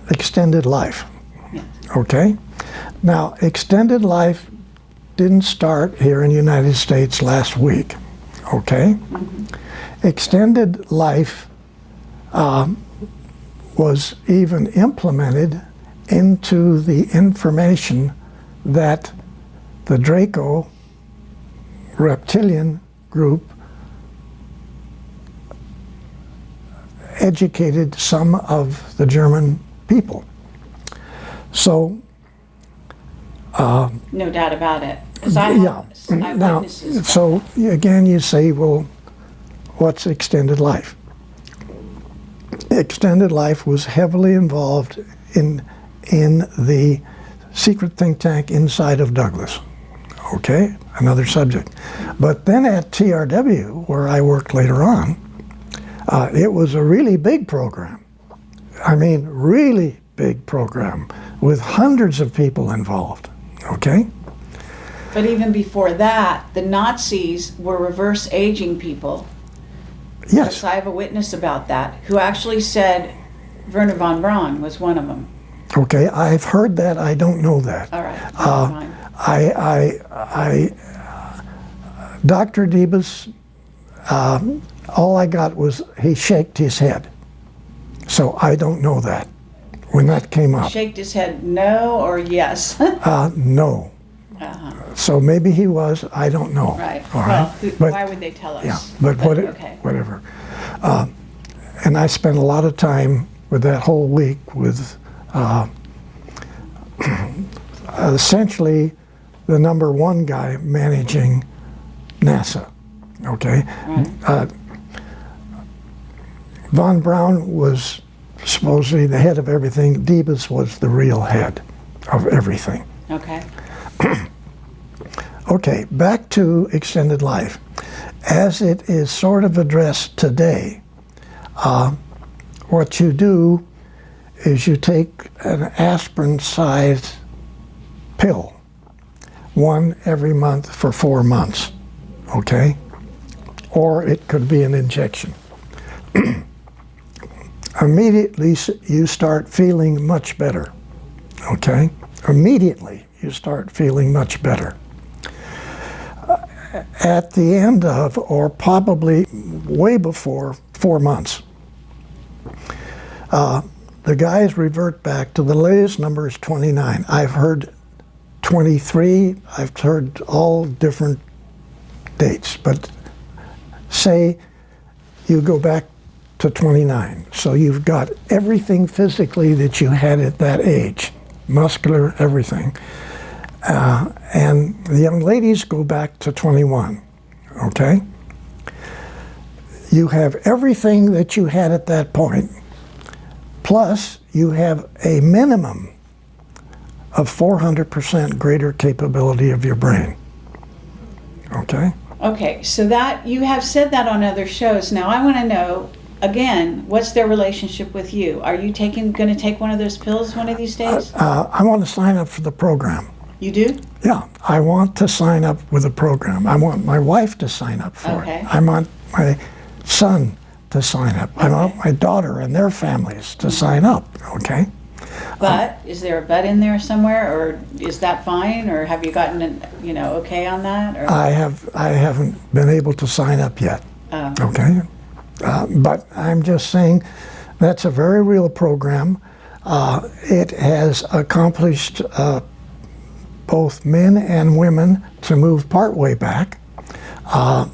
extended life.
Yeah.
Okay, now extended life didn't start here in the United States last week. Okay, extended life was even implemented into the information that the Draco reptilian group educated some of the German people. So,
no doubt about it. 'Cause I
yeah.
have
Now,
eyewitnesses.
so again, you say, well, what's extended life? Extended life was heavily involved in the secret think tank inside of Douglas. Okay, another subject. But then at TRW, where I worked later on, it was a really big program. I mean, really big program with hundreds of people involved. Okay?
But even before that, the Nazis were reverse aging people.
Yes.
I have a witness about that who actually said Werner von Braun was one of them.
Okay, I've heard that. I don't know that.
All right. Never mind.
Dr. Debus, all I got was he shaked his head. So I don't know that when that came up.
Shaked his head no or yes.
No.
Uh-huh.
So maybe he was, I don't know.
Right.
All
Well,
right. But,
why would they tell us?
yeah, but
okay.
whatever. And I spent a lot of time with that whole week with essentially the #1 guy managing NASA. Okay?
Right.
Von Braun was supposedly the head of everything. Debus was the real head of everything.
Okay.
Okay, back to extended life. As it is sort of addressed today, what you do is you take an aspirin-sized pill, one every month for 4 months, okay? Or it could be an injection. Immediately you start feeling much better, okay? Immediately you start feeling much better. At the end of, or probably way before 4 months, the guys revert back to the latest number is 29. I've heard 23, I've heard all different dates, but say you go back to 29. So you've got everything physically that you had at that age, muscular, everything. And the young ladies go back to 21, okay? You have everything that you had at that point, plus you have a minimum of 400% greater capability of your brain, okay?
Okay, so that you have said that on other shows. Now I want to know, again, what's their relationship with you? Are you going to take one of those pills one of these days?
I want to sign up for the program.
You do?
Yeah, I want to sign up with the program. I want my wife to sign up for
Okay.
it. I want my son to sign up. I want my daughter and their families to sign up, okay?
But is there a but in there somewhere, or is that fine, or have you gotten an, okay on that? Or?
I haven't been able to sign up yet,
Oh.
okay? But I'm just saying that's a very real program. It has accomplished both men and women to move partway back,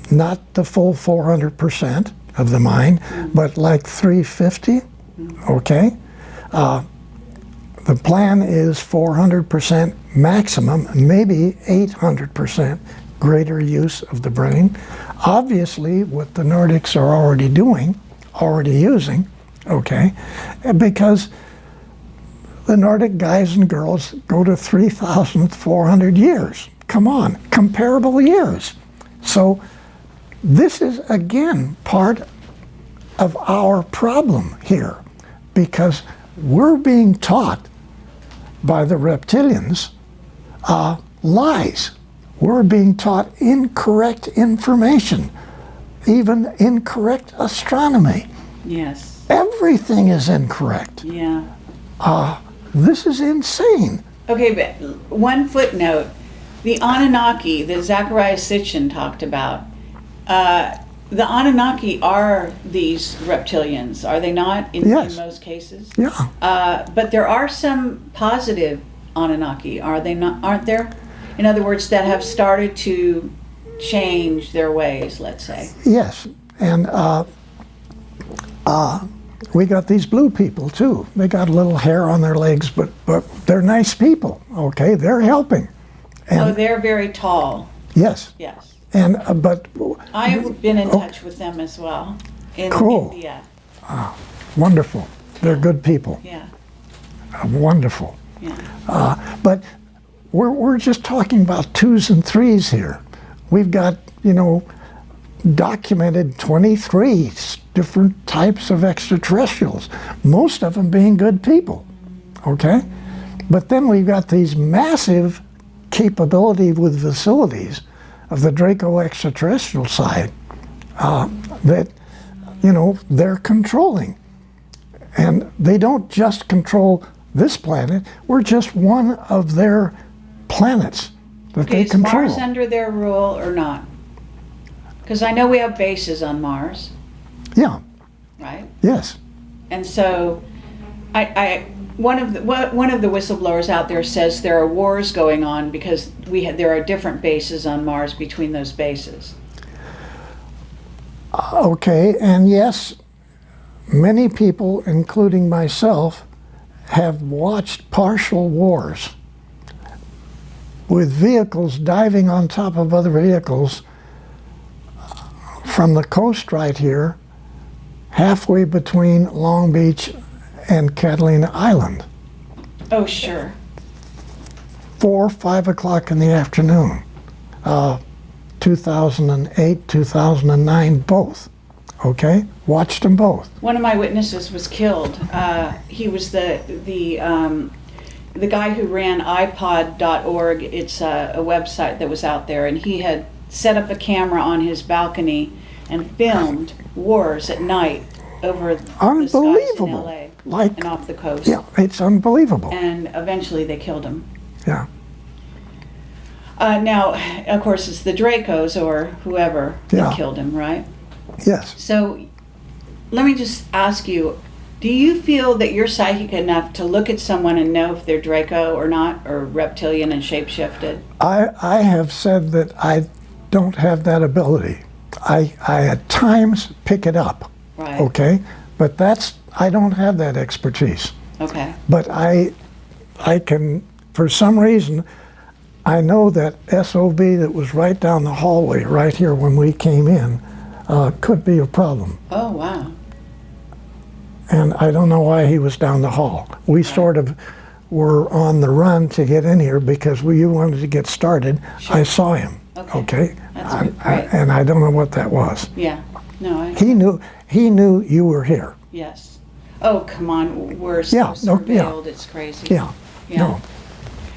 not the full 400% of the mind, but like 350, okay? The plan is 400% maximum, maybe 800% greater use of the brain. Obviously, what the Nordics are already using, okay, because the Nordic guys and girls go to 3,400 years. Come on, comparable years. So this is, again, part of our problem here, because we're being taught by the reptilians lies. We're being taught incorrect information, even incorrect astronomy.
Yes.
Everything is incorrect.
Yeah.
This is insane.
Okay, but one footnote. The Anunnaki that Zachariah Sitchin talked about, the Anunnaki are these reptilians, are they not, in
Yes.
most cases?
Yeah.
But there are some positive Anunnaki, are they not? Aren't there? In other words, that have started to change their ways, let's say.
Yes. And we got these blue people too. They got a little hair on their legs, but they're nice people. Okay, they're helping.
Oh, they're very tall.
Yes.
Yes.
And but
I've been in touch with them as well in
Cool.
India.
wonderful. They're good people.
Yeah.
Wonderful.
Yeah.
But we're just talking about 2s and 3s here. We've got, documented 23 different types of extraterrestrials, most of them being good people, okay? But then we've got these massive capability with facilities of the Draco extraterrestrial side that, they're controlling. And they don't just control this planet, we're just one of their planets that they
Is
control.
Mars under their rule or not? Because I know we have bases on Mars,
Yeah,
right?
yes.
And so, one of the whistleblowers out there says there are wars going on because there are different bases on Mars between those bases.
Okay, and yes, many people, including myself, have watched partial wars with vehicles diving on top of other vehicles from the coast right here, halfway between Long Beach and Catalina Island,
Oh, sure.
4 or 5 o'clock in the afternoon, 2008, 2009, both, okay? Watched them both.
One of my witnesses was killed. He was the guy who ran iPod.org. It's a website that was out there, and he had set up a camera on his balcony and filmed wars at night over the skies in
Unbelievable.
LA
Like,
and off the coast.
yeah, it's unbelievable.
And eventually they killed him.
Yeah,
Now, of course, it's the Dracos or whoever
Yeah.
that killed him, right?
yes.
So let me just ask you, do you feel that you're psychic enough to look at someone and know if they're Draco or not, or reptilian and shapeshifted?
I have said that I don't have that ability. I at times pick it up,
Right.
okay? But I don't have that expertise.
Okay.
But I can, for some reason, I know that SOB that was right down the hallway, right here when we came in, could be a problem.
Oh, wow.
And I don't know why he was down the hall. We sort of were on the run to get in here because you wanted to get started.
Sure.
I saw him,
Okay.
okay?
That's great.
And I don't know what that was.
Yeah. No,
He knew you were here.
yes. Oh, come on. We're so
Yeah, no, yeah.
surveilled. It's crazy.
Yeah.
Yeah.
No.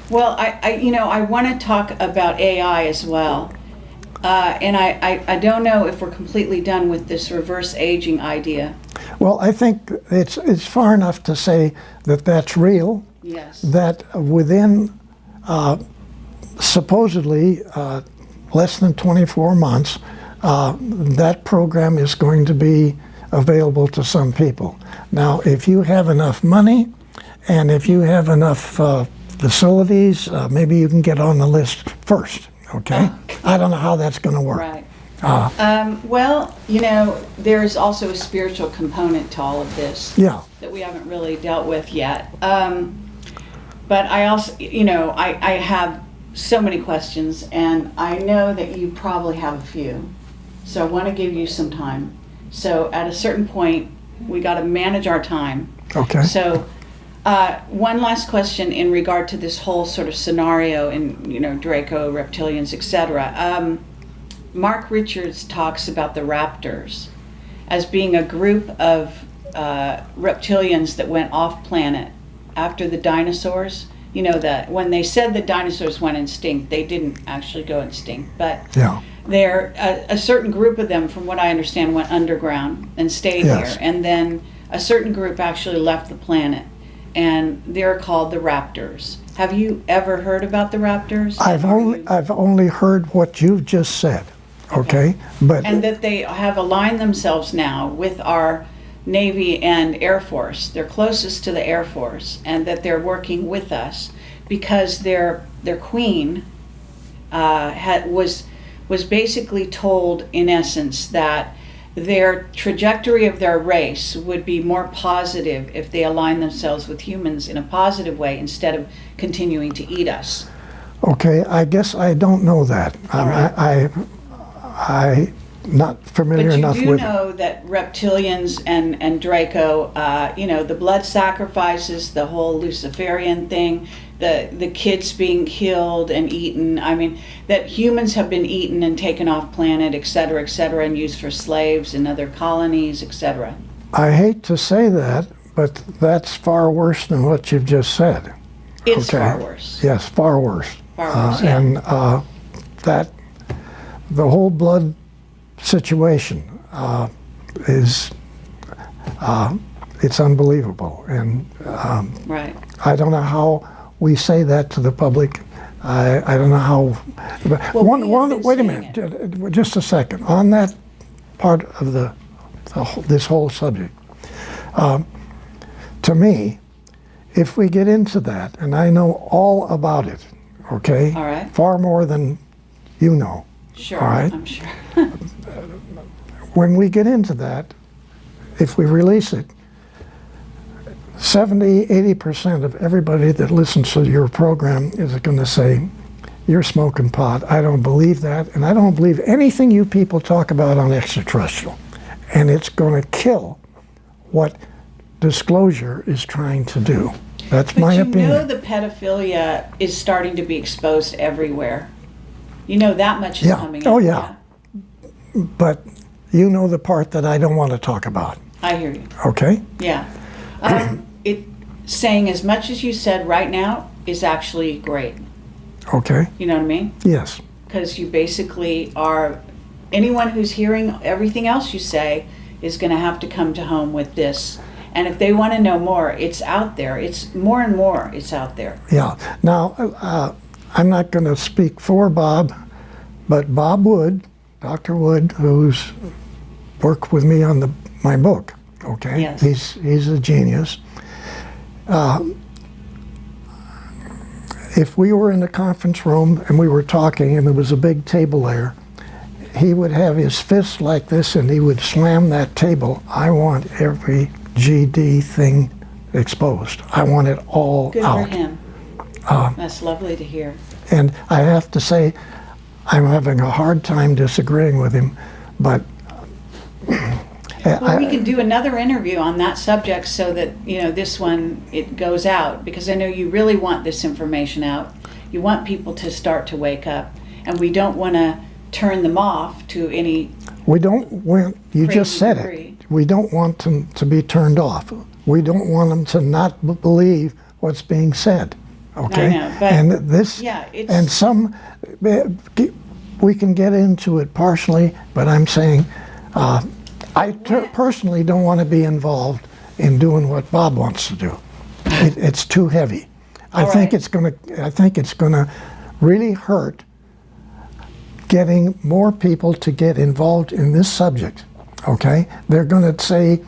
Well, I want to talk about AI as well. And I don't know if we're completely done with this reverse aging idea.
Well, I think it's far enough to say that that's real.
Yes.
That within supposedly less than 24 months, that program is going to be available to some people. Now, if you have enough money and if you have enough facilities, maybe you can get on the list first, okay? I don't know how that's going to work.
Right. Well, there's also a spiritual component to all of this
Yeah,
that we haven't really dealt with yet. But I also, I have so many questions, and I know that you probably have a few. So I want to give you some time. So at a certain point, we got to manage our time.
okay.
So one last question in regard to this whole sort of scenario in, Draco, reptilians, etc. Mark Richards talks about the raptors as being a group of reptilians that went off planet after the dinosaurs. That when they said that dinosaurs went extinct, they didn't actually go extinct, but
Yeah,
there a certain group of them, from what I understand, went underground and stayed
Yes.
here, and then a certain group actually left the planet, and they're called the raptors. Have you ever heard about the raptors?
I've only heard what you've just said, okay? But
And that they have aligned themselves now with our Navy and Air Force. They're closest to the Air Force, and that they're working with us because their queen was basically told, in essence, that their trajectory of their race would be more positive if they align themselves with humans in a positive way instead of continuing to eat us.
okay, I guess I don't know that.
right.
I not familiar
But you
enough
do
with it.
know that reptilians and Draco, the blood sacrifices, the whole Luciferian thing, the kids being killed and eaten. I mean, that humans have been eaten and taken off planet, et cetera, and used for slaves in other colonies, etc.
I hate to say that, but that's far worse than what you've just said.
It's
Okay.
far worse.
Yes, far worse.
Far worse, yeah.
And that the whole blood situation is it's unbelievable, and
Right.
I don't know how we say that to the public. I don't know how. But
Well, we have been
wait a
saying
minute, just a second. On that part of this whole subject, to me, if we get into that, and I know all about it, okay,
All right.
far more than you know.
Sure.
All right.
I'm sure.
When we get into that, if we release it, 70-80% of everybody that listens to your program is going to say, you're smoking pot. I don't believe that, and I don't believe anything you people talk about on extraterrestrial. And it's going to kill what disclosure is trying to do. That's my
But you know
opinion.
the pedophilia is starting to be exposed everywhere. You know that much is
Yeah.
coming
Oh,
out.
yeah. But you know the part that I don't want to talk about.
I hear you.
Okay?
Yeah. It saying as much as you said right now is actually great.
Okay?
You know what I mean?
Yes.
Because you basically are, anyone who's hearing everything else you say is going to have to come to home with this. And if they want to know more, it's out there. It's more and more, it's out there.
Yeah. Now, I'm not going to speak for Bob, but Bob Wood, Dr. Wood, who's worked with me on my book, okay?
Yes.
He's a genius. If we were in the conference room and we were talking and there was a big table there, he would have his fist like this and he would slam that table. I want every GD thing exposed. I want it all
Good
out.
for him. That's lovely to hear.
And I have to say, I'm having a hard time disagreeing with him, but
Well, we could do another interview on that subject so that, you know, this one, it goes out, because I know you really want this information out. You want people to start to wake up, and we don't want to turn them off to any.
we don't want, you just said
degree.
it, we don't want them to be turned off. We don't want them to not believe what's being said, okay?
I know, but
and this,
yeah, it's-
and some, we can get into it partially, but I'm saying, personally don't want to be involved in doing what Bob wants to do. It's too heavy. I
All
think
right.
I think it's gonna really hurt getting more people to get involved in this subject. Okay, they're gonna say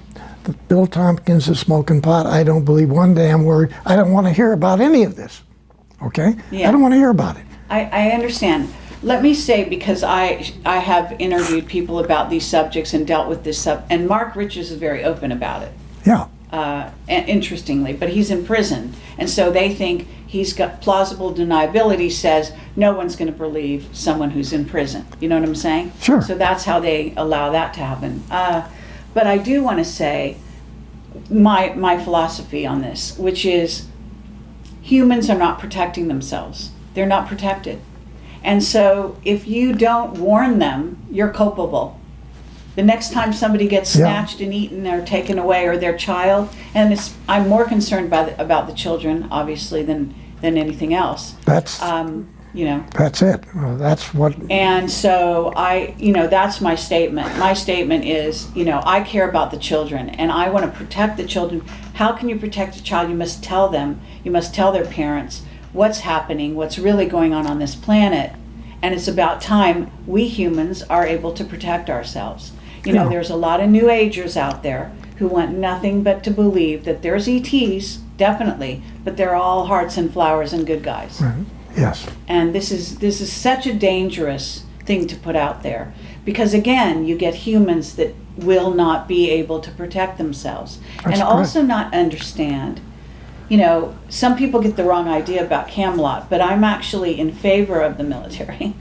that Bill Tompkins is smoking pot. I don't believe one damn word. I don't want to hear about any of this. Okay,
Yeah.
I don't want to hear about it.
I understand. Let me say, because I have interviewed people about these subjects and dealt with this and Mark Richards is very open about it.
Yeah,
And interestingly, but he's in prison, and so they think he's got plausible deniability, says no one's going to believe someone who's in prison. You know what I'm saying?
Sure.
So that's how they allow that to happen. But I do want to say my philosophy on this, which is humans are not protecting themselves. They're not protected. And so if you don't warn them, you're culpable. The next time somebody gets
Yeah.
snatched and eaten or taken away, or their child, and I'm more concerned about the children, obviously, than anything else.
that's
You know,
that's it. That's what.
and so that's my statement. My statement is, I care about the children and I want to protect the children. How can you protect a child? You must tell them, you must tell their parents what's happening, what's really going on this planet. And it's about time we humans are able to protect ourselves.
Yeah.
There's a lot of New Agers out there who want nothing but to believe that there's ETs, definitely, but they're all hearts and flowers and good guys.
Yes.
And this is such a dangerous thing to put out there, because again, you get humans that will not be able to protect themselves.
That's
And also not understand. Some people get the wrong idea about Camelot, but I'm actually in favor of the military.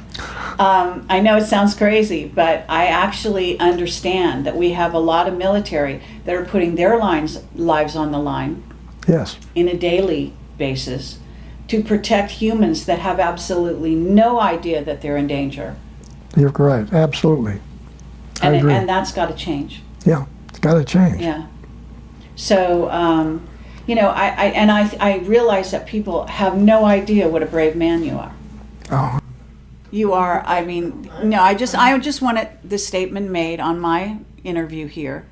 I know it sounds crazy, but I actually understand that we have a lot of military that are putting their lives on the line
Yes.
in a daily basis to protect humans that have absolutely no idea that they're in danger.
You're right. Absolutely. I agree.
And that's got to change.
Yeah. It's got to change.
Yeah. So, I realize that people have no idea what a brave man you are.
Oh.
You are, I just wanted this statement made on my interview here,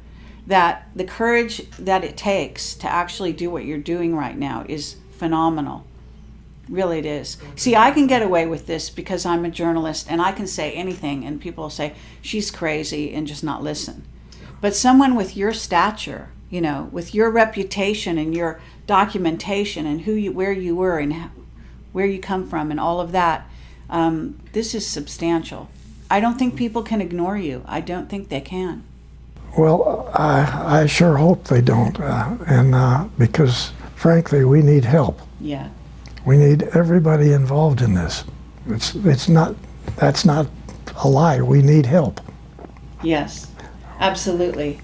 that the courage that it takes to actually do what you're doing right now is phenomenal. Really it is. See, I can get away with this because I'm a journalist and I can say anything and people will say, she's crazy, and just not listen. But someone with your stature, with your reputation and your documentation and where you were and where you come from and all of that, this is substantial. I don't think people can ignore you. I don't think they can.
Well, I sure hope they don't, because frankly, we need help.
Yeah.
We need everybody involved in this. That's not a lie. We need help.
Yes, absolutely.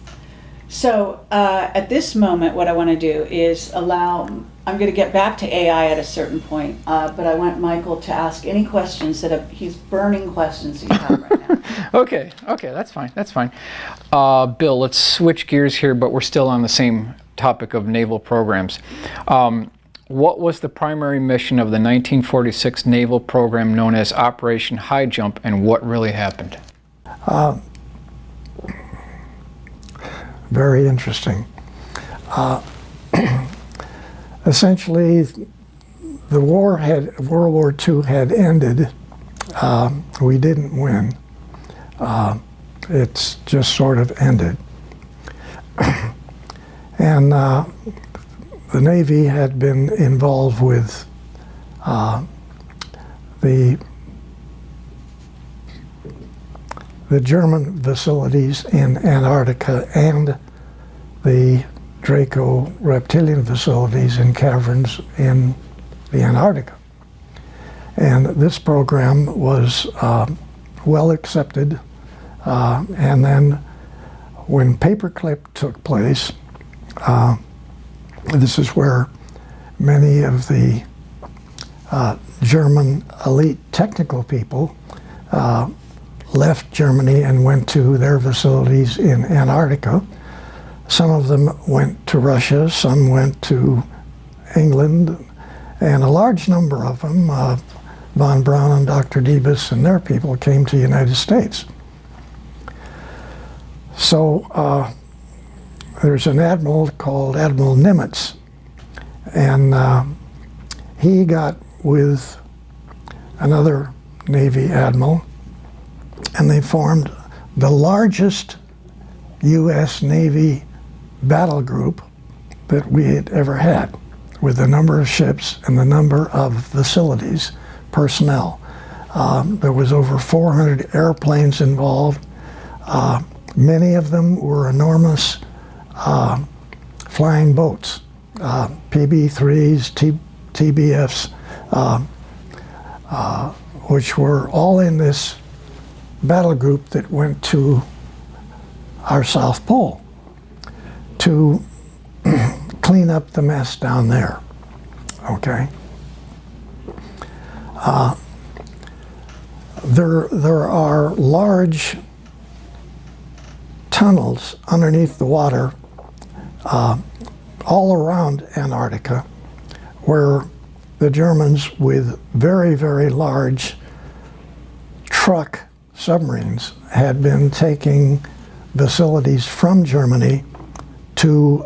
So at this moment, what I want to do is allow I'm going to get back to AI at a certain point, but I want Michael to ask any questions he's burning questions that you have right now.
Okay, that's fine. Bill, let's switch gears here, but we're still on the same topic of naval programs. What was the primary mission of the 1946 naval program known as Operation High Jump, and what really happened?
Very interesting. Essentially, the World War II had ended. We didn't win. It's just sort of ended. And the Navy had been involved with the German facilities in Antarctica and the Draco reptilian facilities in caverns in the Antarctica. And this program was well accepted. And then when Paperclip took place, this is where many of the German elite technical people left Germany and went to their facilities in Antarctica. Some of them went to Russia, some went to England, and a large number of them, von Braun and Dr. Debus and their people, came to the United States. So there's an admiral called Admiral Nimitz, and he got with another Navy admiral, and they formed the largest U.S. Navy battle group that we had ever had, with the number of ships and the number of facilities, personnel. There was over 400 airplanes involved. Many of them were enormous flying boats, PB-3s, TBFs, which were all in this battle group that went to our South Pole to clean up the mess down there, okay? There are large tunnels underneath the water all around Antarctica where the Germans, with very, very large truck submarines, had been taking facilities from Germany to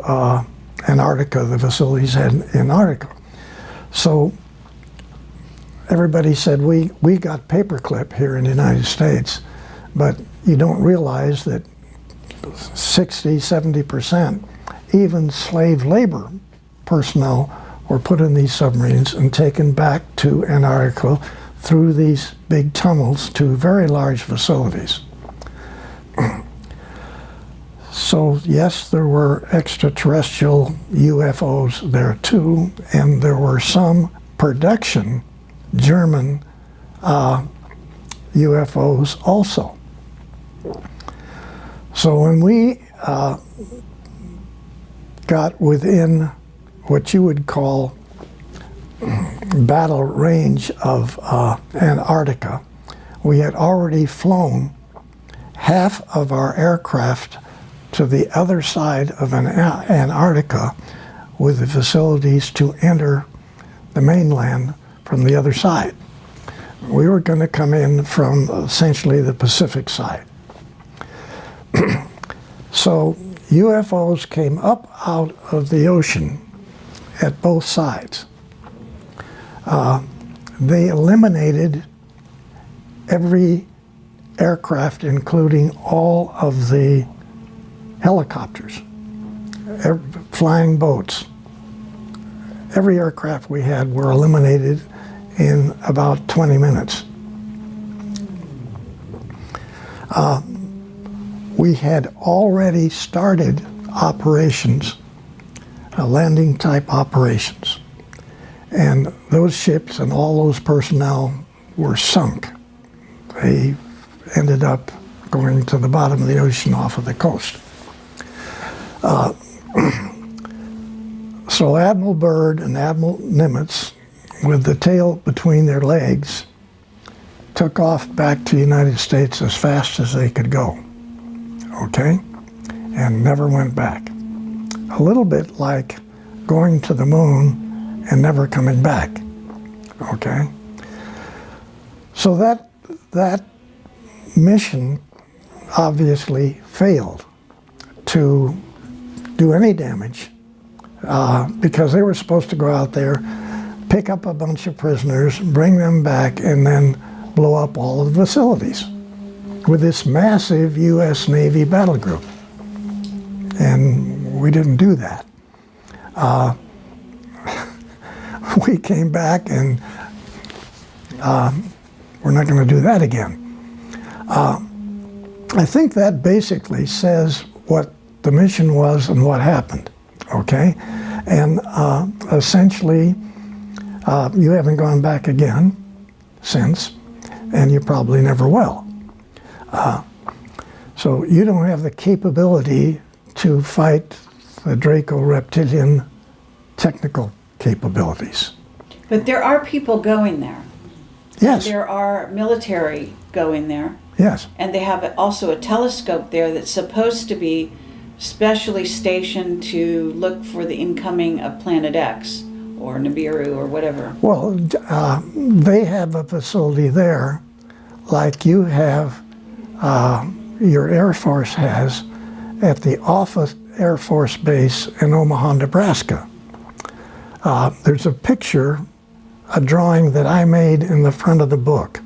Antarctica, the facilities in Antarctica. So everybody said, we got Paperclip here in the United States, but you don't realize that 60–70%, even slave labor personnel, were put in these submarines and taken back to Antarctica through these big tunnels to very large facilities. So yes, there were extraterrestrial UFOs there too, and there were some production German UFOs also. So when we got within what you would call battle range of Antarctica, we had already flown half of our aircraft to the other side of Antarctica with the facilities to enter the mainland from the other side. We were going to come in from essentially the Pacific side. So UFOs came up out of the ocean at both sides. They eliminated every aircraft, including all of the helicopters, flying boats. Every aircraft we had were eliminated in about 20 minutes. We had already started operations, landing type operations. And those ships and all those personnel were sunk. They ended up going to the bottom of the ocean off of the coast. So Admiral Byrd and Admiral Nimitz, with the tail between their legs, took off back to the United States as fast as they could go, okay? And never went back. A little bit like going to the moon and never coming back, okay? So that mission obviously failed to do any damage because they were supposed to go out there, pick up a bunch of prisoners, bring them back, and then blow up all of the facilities with this massive U.S. Navy battle group. And we didn't do that. We came back and we're not going to do that again. I think that basically says what the mission was and what happened, okay? And essentially, you haven't gone back again since, and you probably never will. So you don't have the capability to fight the Draco reptilian technical capabilities.
But there are people going there.
Yes.
There are military going there.
Yes.
And they have also a telescope there that's supposed to be specially stationed to look for the incoming of Planet X or Nibiru or whatever.
Well, they have a facility there like you have, your Air Force has at the Offutt Air Force Base in Omaha, Nebraska. There's a picture, a drawing that I made in the front of the book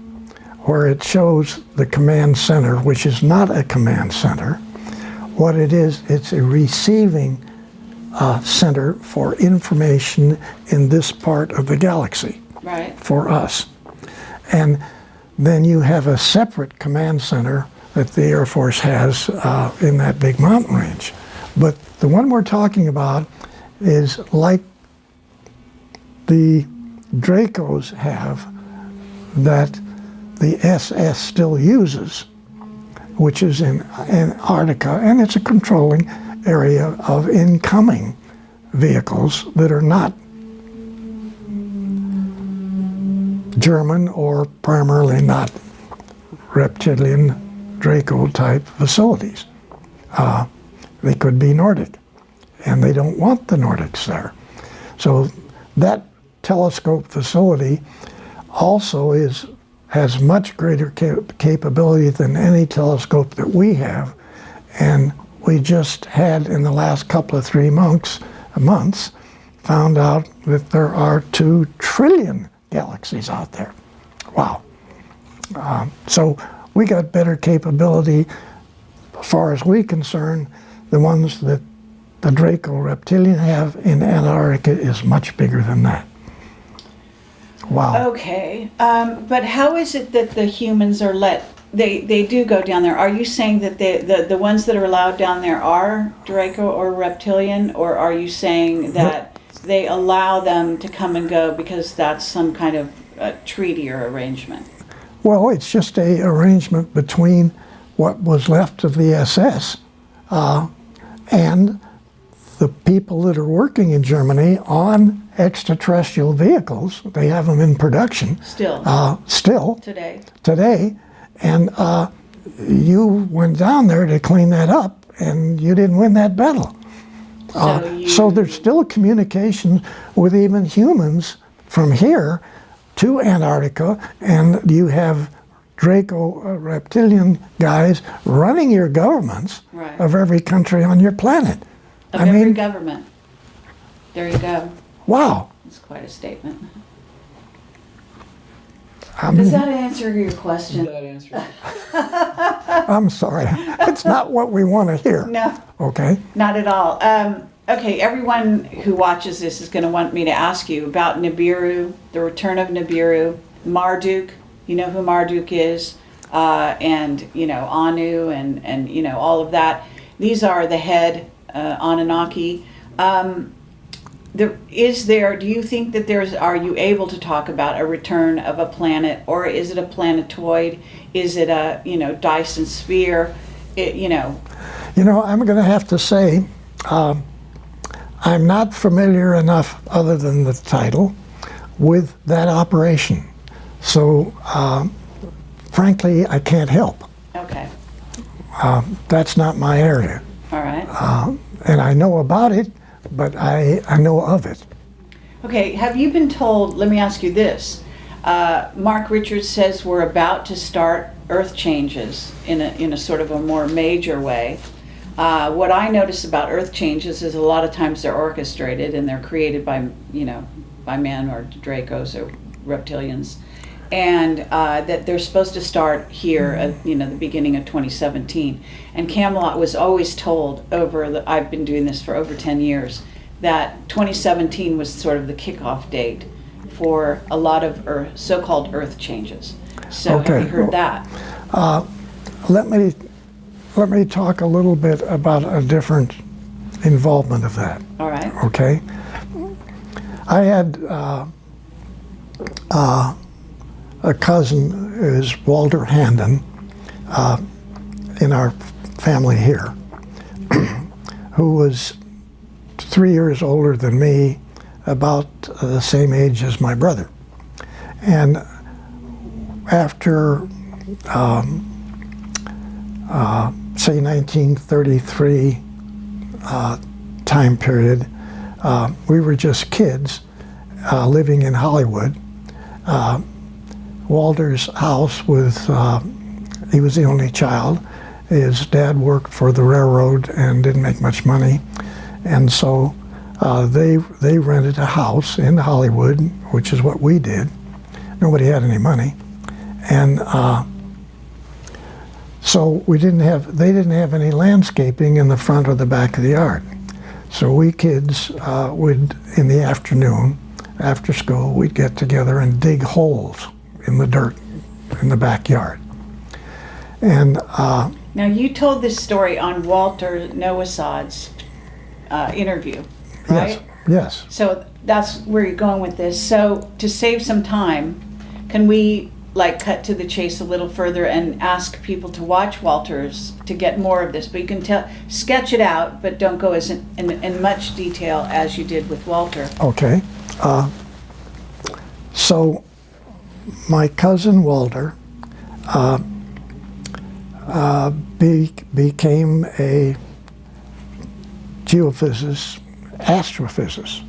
where it shows the command center, which is not a command center. What it is, it's a receiving center for information in this part of the galaxy.
Right.
For us. And then you have a separate command center that the Air Force has in that big mountain range. But the one we're talking about is like the Dracos have that the SS still uses, which is in Antarctica, and it's a controlling area of incoming vehicles that are not German or primarily not reptilian Draco type facilities. They could be Nordic, and they don't want the Nordics there. So that telescope facility also has much greater capability than any telescope that we have, and we just had in the last couple of 3 months found out that there are 2 trillion galaxies out there. Wow. So we got better capability as far as we're concerned. The ones that the Draco reptilian have in Antarctica is much bigger than that. Wow.
Okay, but how is it that the humans are they do go down there? Are you saying that the ones that are allowed down there are Draco or reptilian, or are you saying that they allow them to come and go because that's some kind of treaty or arrangement?
Well, it's just a arrangement between what was left of the SS and the people that are working in Germany on extraterrestrial vehicles. They have them in production. Still. Today. And you went down there to clean that up, and you didn't win that battle. So there's still communication with even humans from here to Antarctica, and you have Draco reptilian guys running your governments of every country on your planet.
Every government. There you go.
Wow.
That's quite a statement.
Does
that answer your question?
That answer.
I'm sorry. It's not what we want to hear.
No.
Okay.
Not at all. Okay, everyone who watches this is going to want me to ask you about Nibiru, the return of Nibiru, Marduk. You know who Marduk is, and Anu, and all of that. These are the head Anunnaki. Do you think that are you able to talk about a return of a planet, or is it a planetoid? Is it a Dyson sphere? I'm
going to have to say, I'm not familiar enough, other than the title, with that operation. So, frankly, I can't help.
Okay.
That's not my area.
All right.
And I know about it, but I know of it.
Okay, have you been told, let me ask you this. Mark Richards says we're about to start Earth changes in a sort of a more major way. What I notice about Earth changes is a lot of times they're orchestrated and they're created by, by men or Dracos or reptilians. And that they're supposed to start here at, the beginning of 2017. And Camelot was always told I've been doing this for over 10 years, that 2017 was sort of the kickoff date for a lot of so-called Earth changes. So
Okay.
have you heard that?
Let me talk a little bit about a different involvement of that.
All right.
Okay. I had a cousin is Walter Handon in our family here, who was 3 years older than me, about the same age as my brother. And after, say, 1933 time period, we were just kids living in Hollywood. Walter's house was, he was the only child. His dad worked for the railroad and didn't make much money. And so they rented a house in Hollywood, which is what we did. Nobody had any money. And so they didn't have any landscaping in the front or the back of the yard. So we kids would, in the afternoon, after school, we'd get together and dig holes in the dirt in the backyard. And
Now you told this story on Walter Noasad's interview, right?
Yes.
So that's where you're going with this. So to save some time, can we cut to the chase a little further and ask people to watch Walter's to get more of this? But you can sketch it out, but don't go as in much detail as you did with Walter.
Okay. So my cousin Walter became a geophysicist, astrophysicist,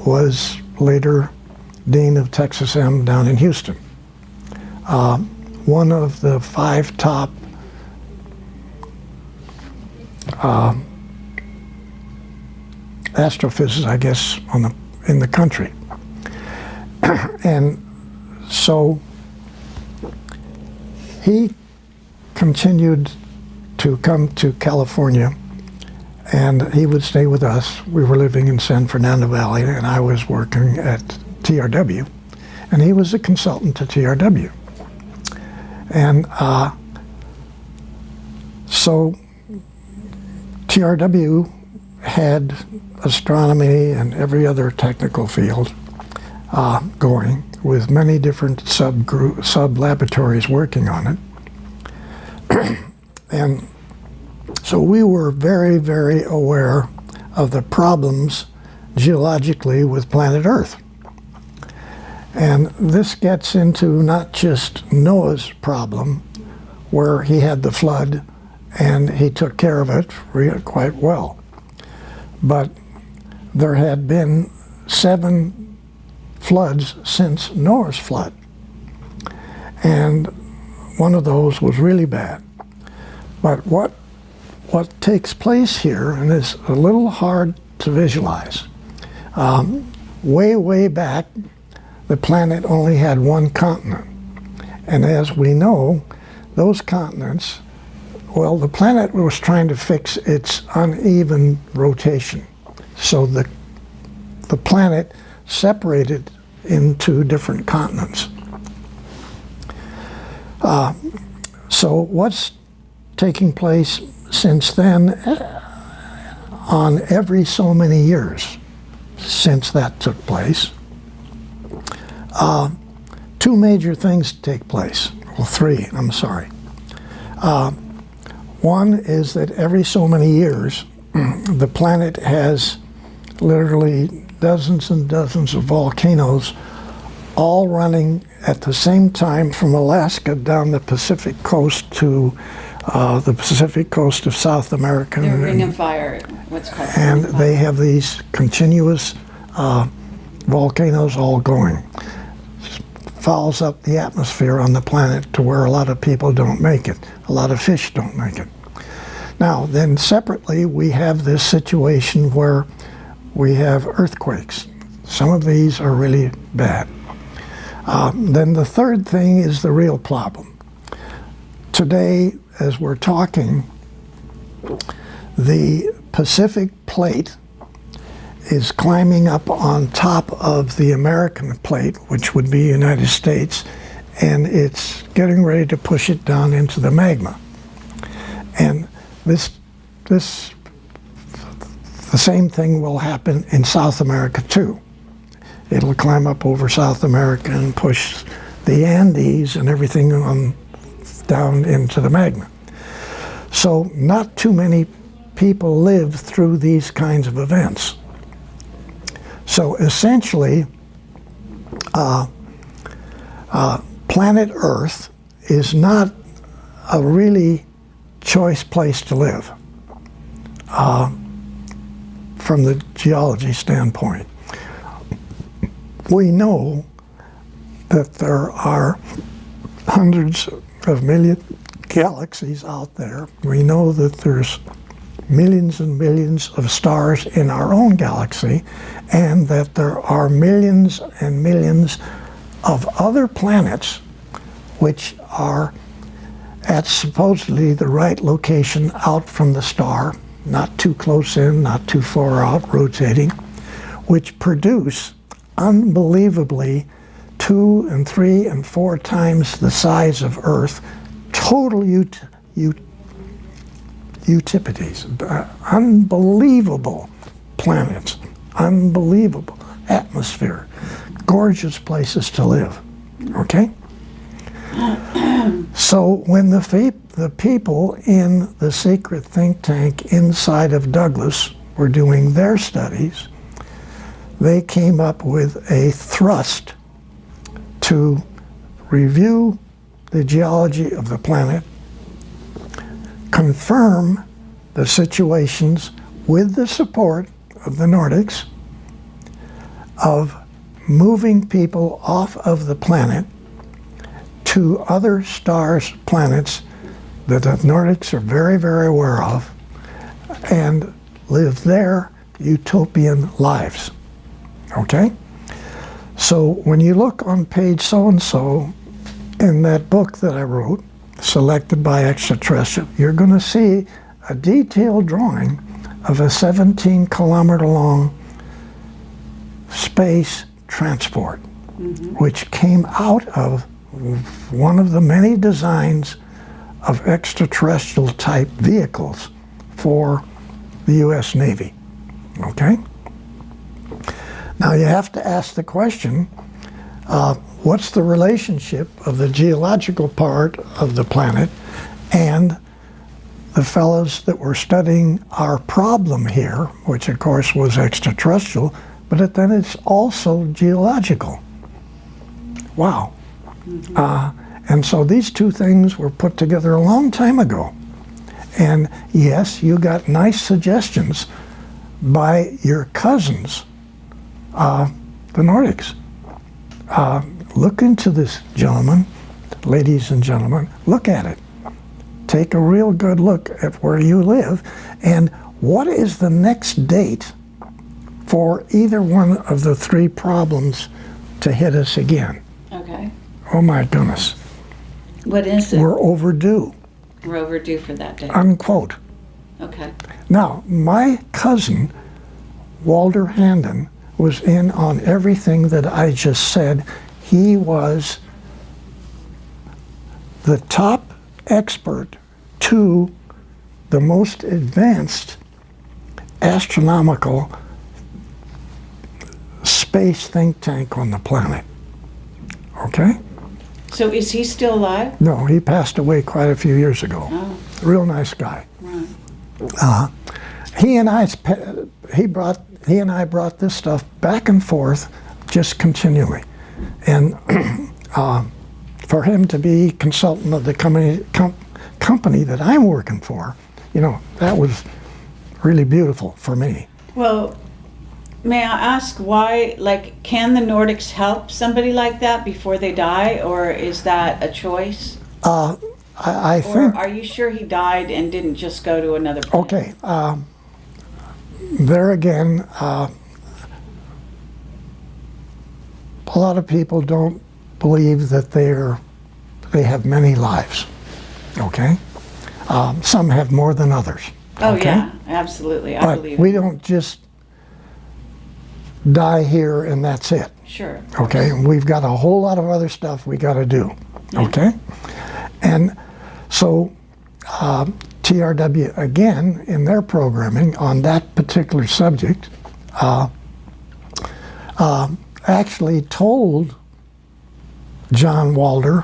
was later dean of Texas M down in Houston. One of the 5 top astrophysicists, I guess, in the country. And so he continued to come to California, and he would stay with us. We were living in San Fernando Valley, and I was working at TRW, and he was a consultant to TRW. And so TRW had astronomy and every other technical field going, with many different sub-laboratories working on it. And so we were very, very aware of the problems geologically with planet Earth. And this gets into not just Noah's problem, where he had the flood and he took care of it quite well, but there had been 7 floods since Noah's flood. And one of those was really bad. But what takes place here, and is a little hard to visualize, way back, the planet only had one continent. And as we know, those continents, well, the planet was trying to fix its uneven rotation. So the planet separated into different continents. So what's taking place since then, on every so many years since that took place, 2 major things take place. Well, 3, I'm sorry. One is that every so many years, the planet has literally dozens and dozens of volcanoes all running at the same time from Alaska down the Pacific coast to the Pacific coast of South America.
The Ring of Fire, what's called.
And they have these continuous volcanoes all going. Fouls up the atmosphere on the planet to where a lot of people don't make it. A lot of fish don't make it. Now, then separately, we have this situation where we have earthquakes. Some of these are really bad. Then the third thing is the real problem. Today, as we're talking, the Pacific plate is climbing up on top of the American plate, which would be United States, and it's getting ready to push it down into the magma. And the same thing will happen in South America too. It'll climb up over South America and push the Andes and everything on down into the magma. So not too many people live through these kinds of events. So essentially, planet Earth is not a really choice place to live from the geology standpoint. We know that there are hundreds of million galaxies out there. We know that there's millions and millions of stars in our own galaxy, and that there are millions and millions of other planets which are at supposedly the right location out from the star, not too close in, not too far out, rotating, which produce unbelievably 2 and 3 and 4 times the size of Earth, total Eutippides, unbelievable planets, unbelievable atmosphere, gorgeous places to live, okay? So when the people in the secret think tank inside of Douglas were doing their studies, they came up with a thrust to review the geology of the planet, confirm the situations with the support of the Nordics of moving people off of the planet to other stars, planets that the Nordics are very, very aware of, and live their utopian lives. Okay? So when you look on page so-and-so in that book that I wrote, Selected by Extraterrestrials, you're going to see a detailed drawing of a 17-kilometer long space transport, which came out of one of the many designs of extraterrestrial type vehicles for the U.S. Navy. Okay? Now you have to ask the question, what's the relationship of the geological part of the planet and the fellows that were studying our problem here, which of course was extraterrestrial, but then it's also geological. Wow. And so these two things were put together a long time ago. And yes, you got nice suggestions by your cousins, the Nordics. Look into this, gentlemen, ladies and gentlemen, look at it. Take a real good look at where you live, and what is the next date for either one of the 3 problems to hit us again?
Okay.
Oh my goodness.
What is it?
We're overdue.
We're overdue for that day.
Unquote.
Okay.
Now, my cousin, Walter Handon, was in on everything that I just said. He was the top expert to the most advanced astronomical space think tank on the planet. Okay?
So is he still alive?
No, he passed away quite a few years ago.
Oh,
Real nice guy.
right.
he and I brought this stuff back and forth just continually, and for him to be consultant of the company that I'm working for, that was really beautiful for me.
Well, may I ask why, can the Nordics help somebody like that before they die, or is that a choice?
I
Or
think.
are you sure he died and didn't just go to another planet?
Okay. There again, a lot of people don't believe that they have many lives. Okay. Some have more than others.
Oh,
okay?
yeah, absolutely. I
But
believe
we
it.
don't just die here and that's it.
Sure.
Okay, and we've got a whole lot of other stuff we got to do. Okay, and so TRW again in their programming on that particular subject actually told John Walder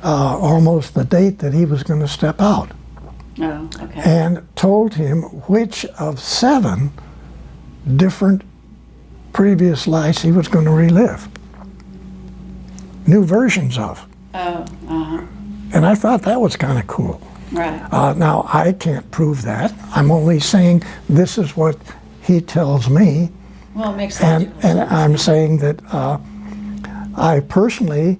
almost the date that he was going to step out,
Oh, okay.
and told him which of 7 different previous lives he was going to relive. New versions of.
Oh, uh-huh.
And I thought that was kind of cool.
Right.
Now, I can't prove that. I'm only saying this is what he tells me.
Well, it makes
And,
logical
and
sense.
I'm saying that I personally,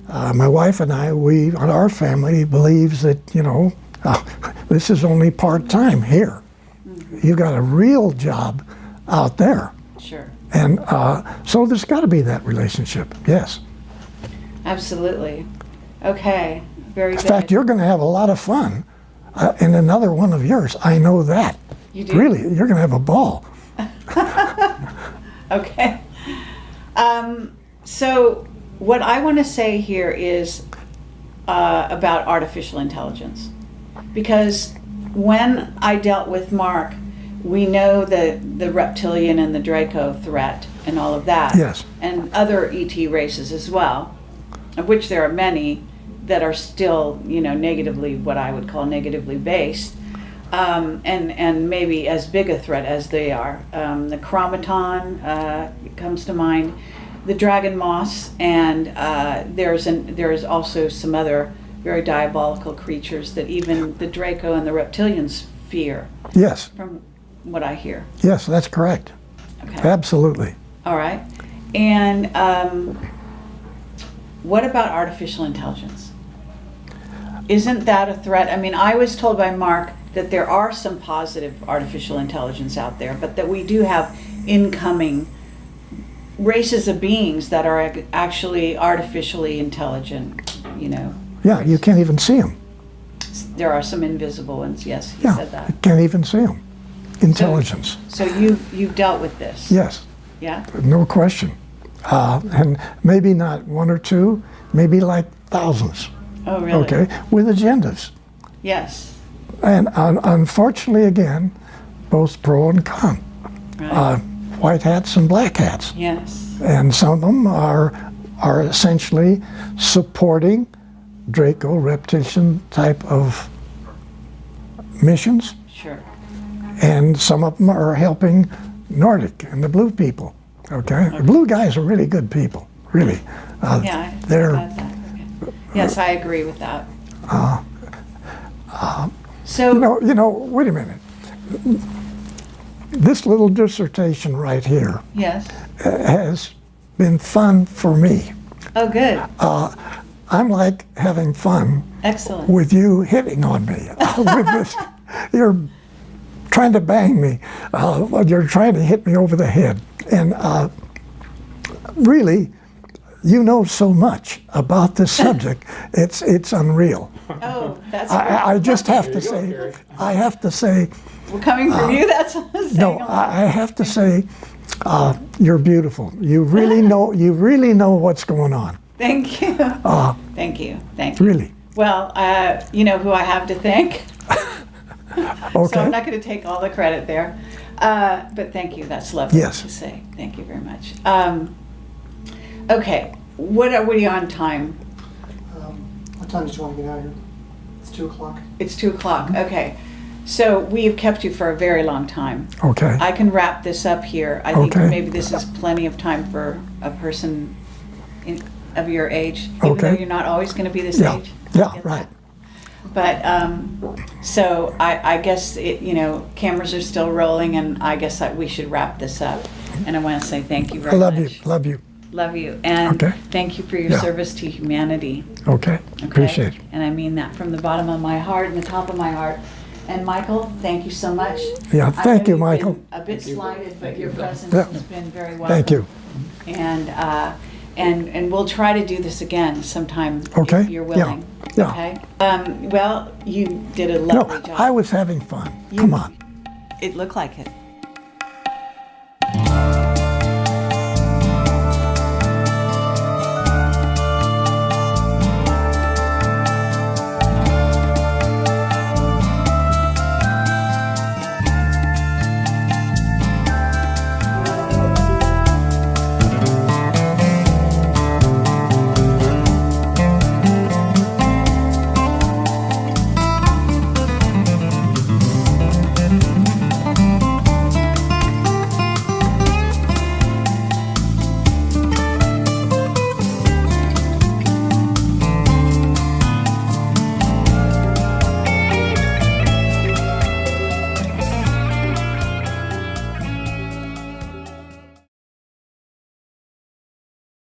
my wife and I, our family believes that, this is only part-time here. You've got a real job out there.
Sure.
And so there's got to be that relationship, yes.
Absolutely. Okay. Very good.
In fact, you're going to have a lot of fun in another one of yours. I know that.
You do?
Really, you're going to have a ball.
Okay. So what I want to say here is about artificial intelligence. Because when I dealt with Mark, we know the reptilian and the Draco threat and all of that.
Yes.
And other ET races as well, of which there are many that are still, negatively, what I would call negatively based. And maybe as big a threat as they are. The chromaton comes to mind, the dragon moss, and there's also some other very diabolical creatures that even the Draco and the reptilians fear,
Yes,
from what I hear.
yes, that's correct.
Okay.
Absolutely.
All right. And what about artificial intelligence? Isn't that a threat? I mean, I was told by Mark that there are some positive artificial intelligence out there, but that we do have incoming races of beings that are actually artificially intelligent,
Yeah, you can't even see them.
There are some invisible ones, yes, he
Yeah,
said that.
you can't even see them. Intelligence.
So you've dealt with this?
Yes,
Yeah?
no question. And maybe not 1 or 2, maybe like thousands.
Oh, really?
Okay, with agendas.
Yes.
And unfortunately, again, both pro and con.
Right.
White hats and black hats.
Yes.
And some of them are essentially supporting Draco reptilian type of missions,
Sure.
and some of them are helping Nordic and the blue people. Okay, the blue guys are really good people, really.
Yeah,
they're
I that. Okay. Yes, I agree with that. So,
wait a minute. This little dissertation right here
yes.
has been fun for me.
Oh, good.
I'm like having fun
Excellent.
with you hitting on me with this. You're trying to bang me. You're trying to hit me over the head. And really, you know so much about this subject. It's unreal.
Oh, that's
I just have to say, I have to say,
well, coming from you, that's what I'm saying.
no, I have to say, you're beautiful. You really know what's going on.
Thank you. Thank you. Thank you.
Really.
Well, you know who I have to thank. So
Okay.
I'm not going to take all the credit there. But thank you. That's lovely
Yes.
to say. Thank you very much. Okay. What are we on time?
What time did you want to get out of here? It's 2 o'clock.
It's 2 o'clock. Okay. So we have kept you for a very long time.
Okay.
I can wrap this up here. I think
Okay.
maybe this is plenty of time for a person of your age, even
Okay.
though you're not always going to be this
Yeah.
age.
Yeah,
I get
right.
that. But so I guess cameras are still rolling, and I guess we should wrap this up. And I want to say thank you
I
very
love
much.
you. Love you.
Love you, and
Okay.
thank you for your
Yeah.
service to humanity.
Okay.
Okay?
Appreciate it.
And I mean that from the bottom of my heart and the top of my heart. And Michael, thank you so much.
Yeah,
I
thank
know
you,
you've been
Michael.
a bit slighted, but your presence
Yeah.
has been very welcome.
Thank you.
And we'll try to do this again sometime
Okay.
if you're
Yeah.
willing.
Yeah.
Okay. Well, you did a
No,
lovely job.
I was having fun. Come on.
It looked like it.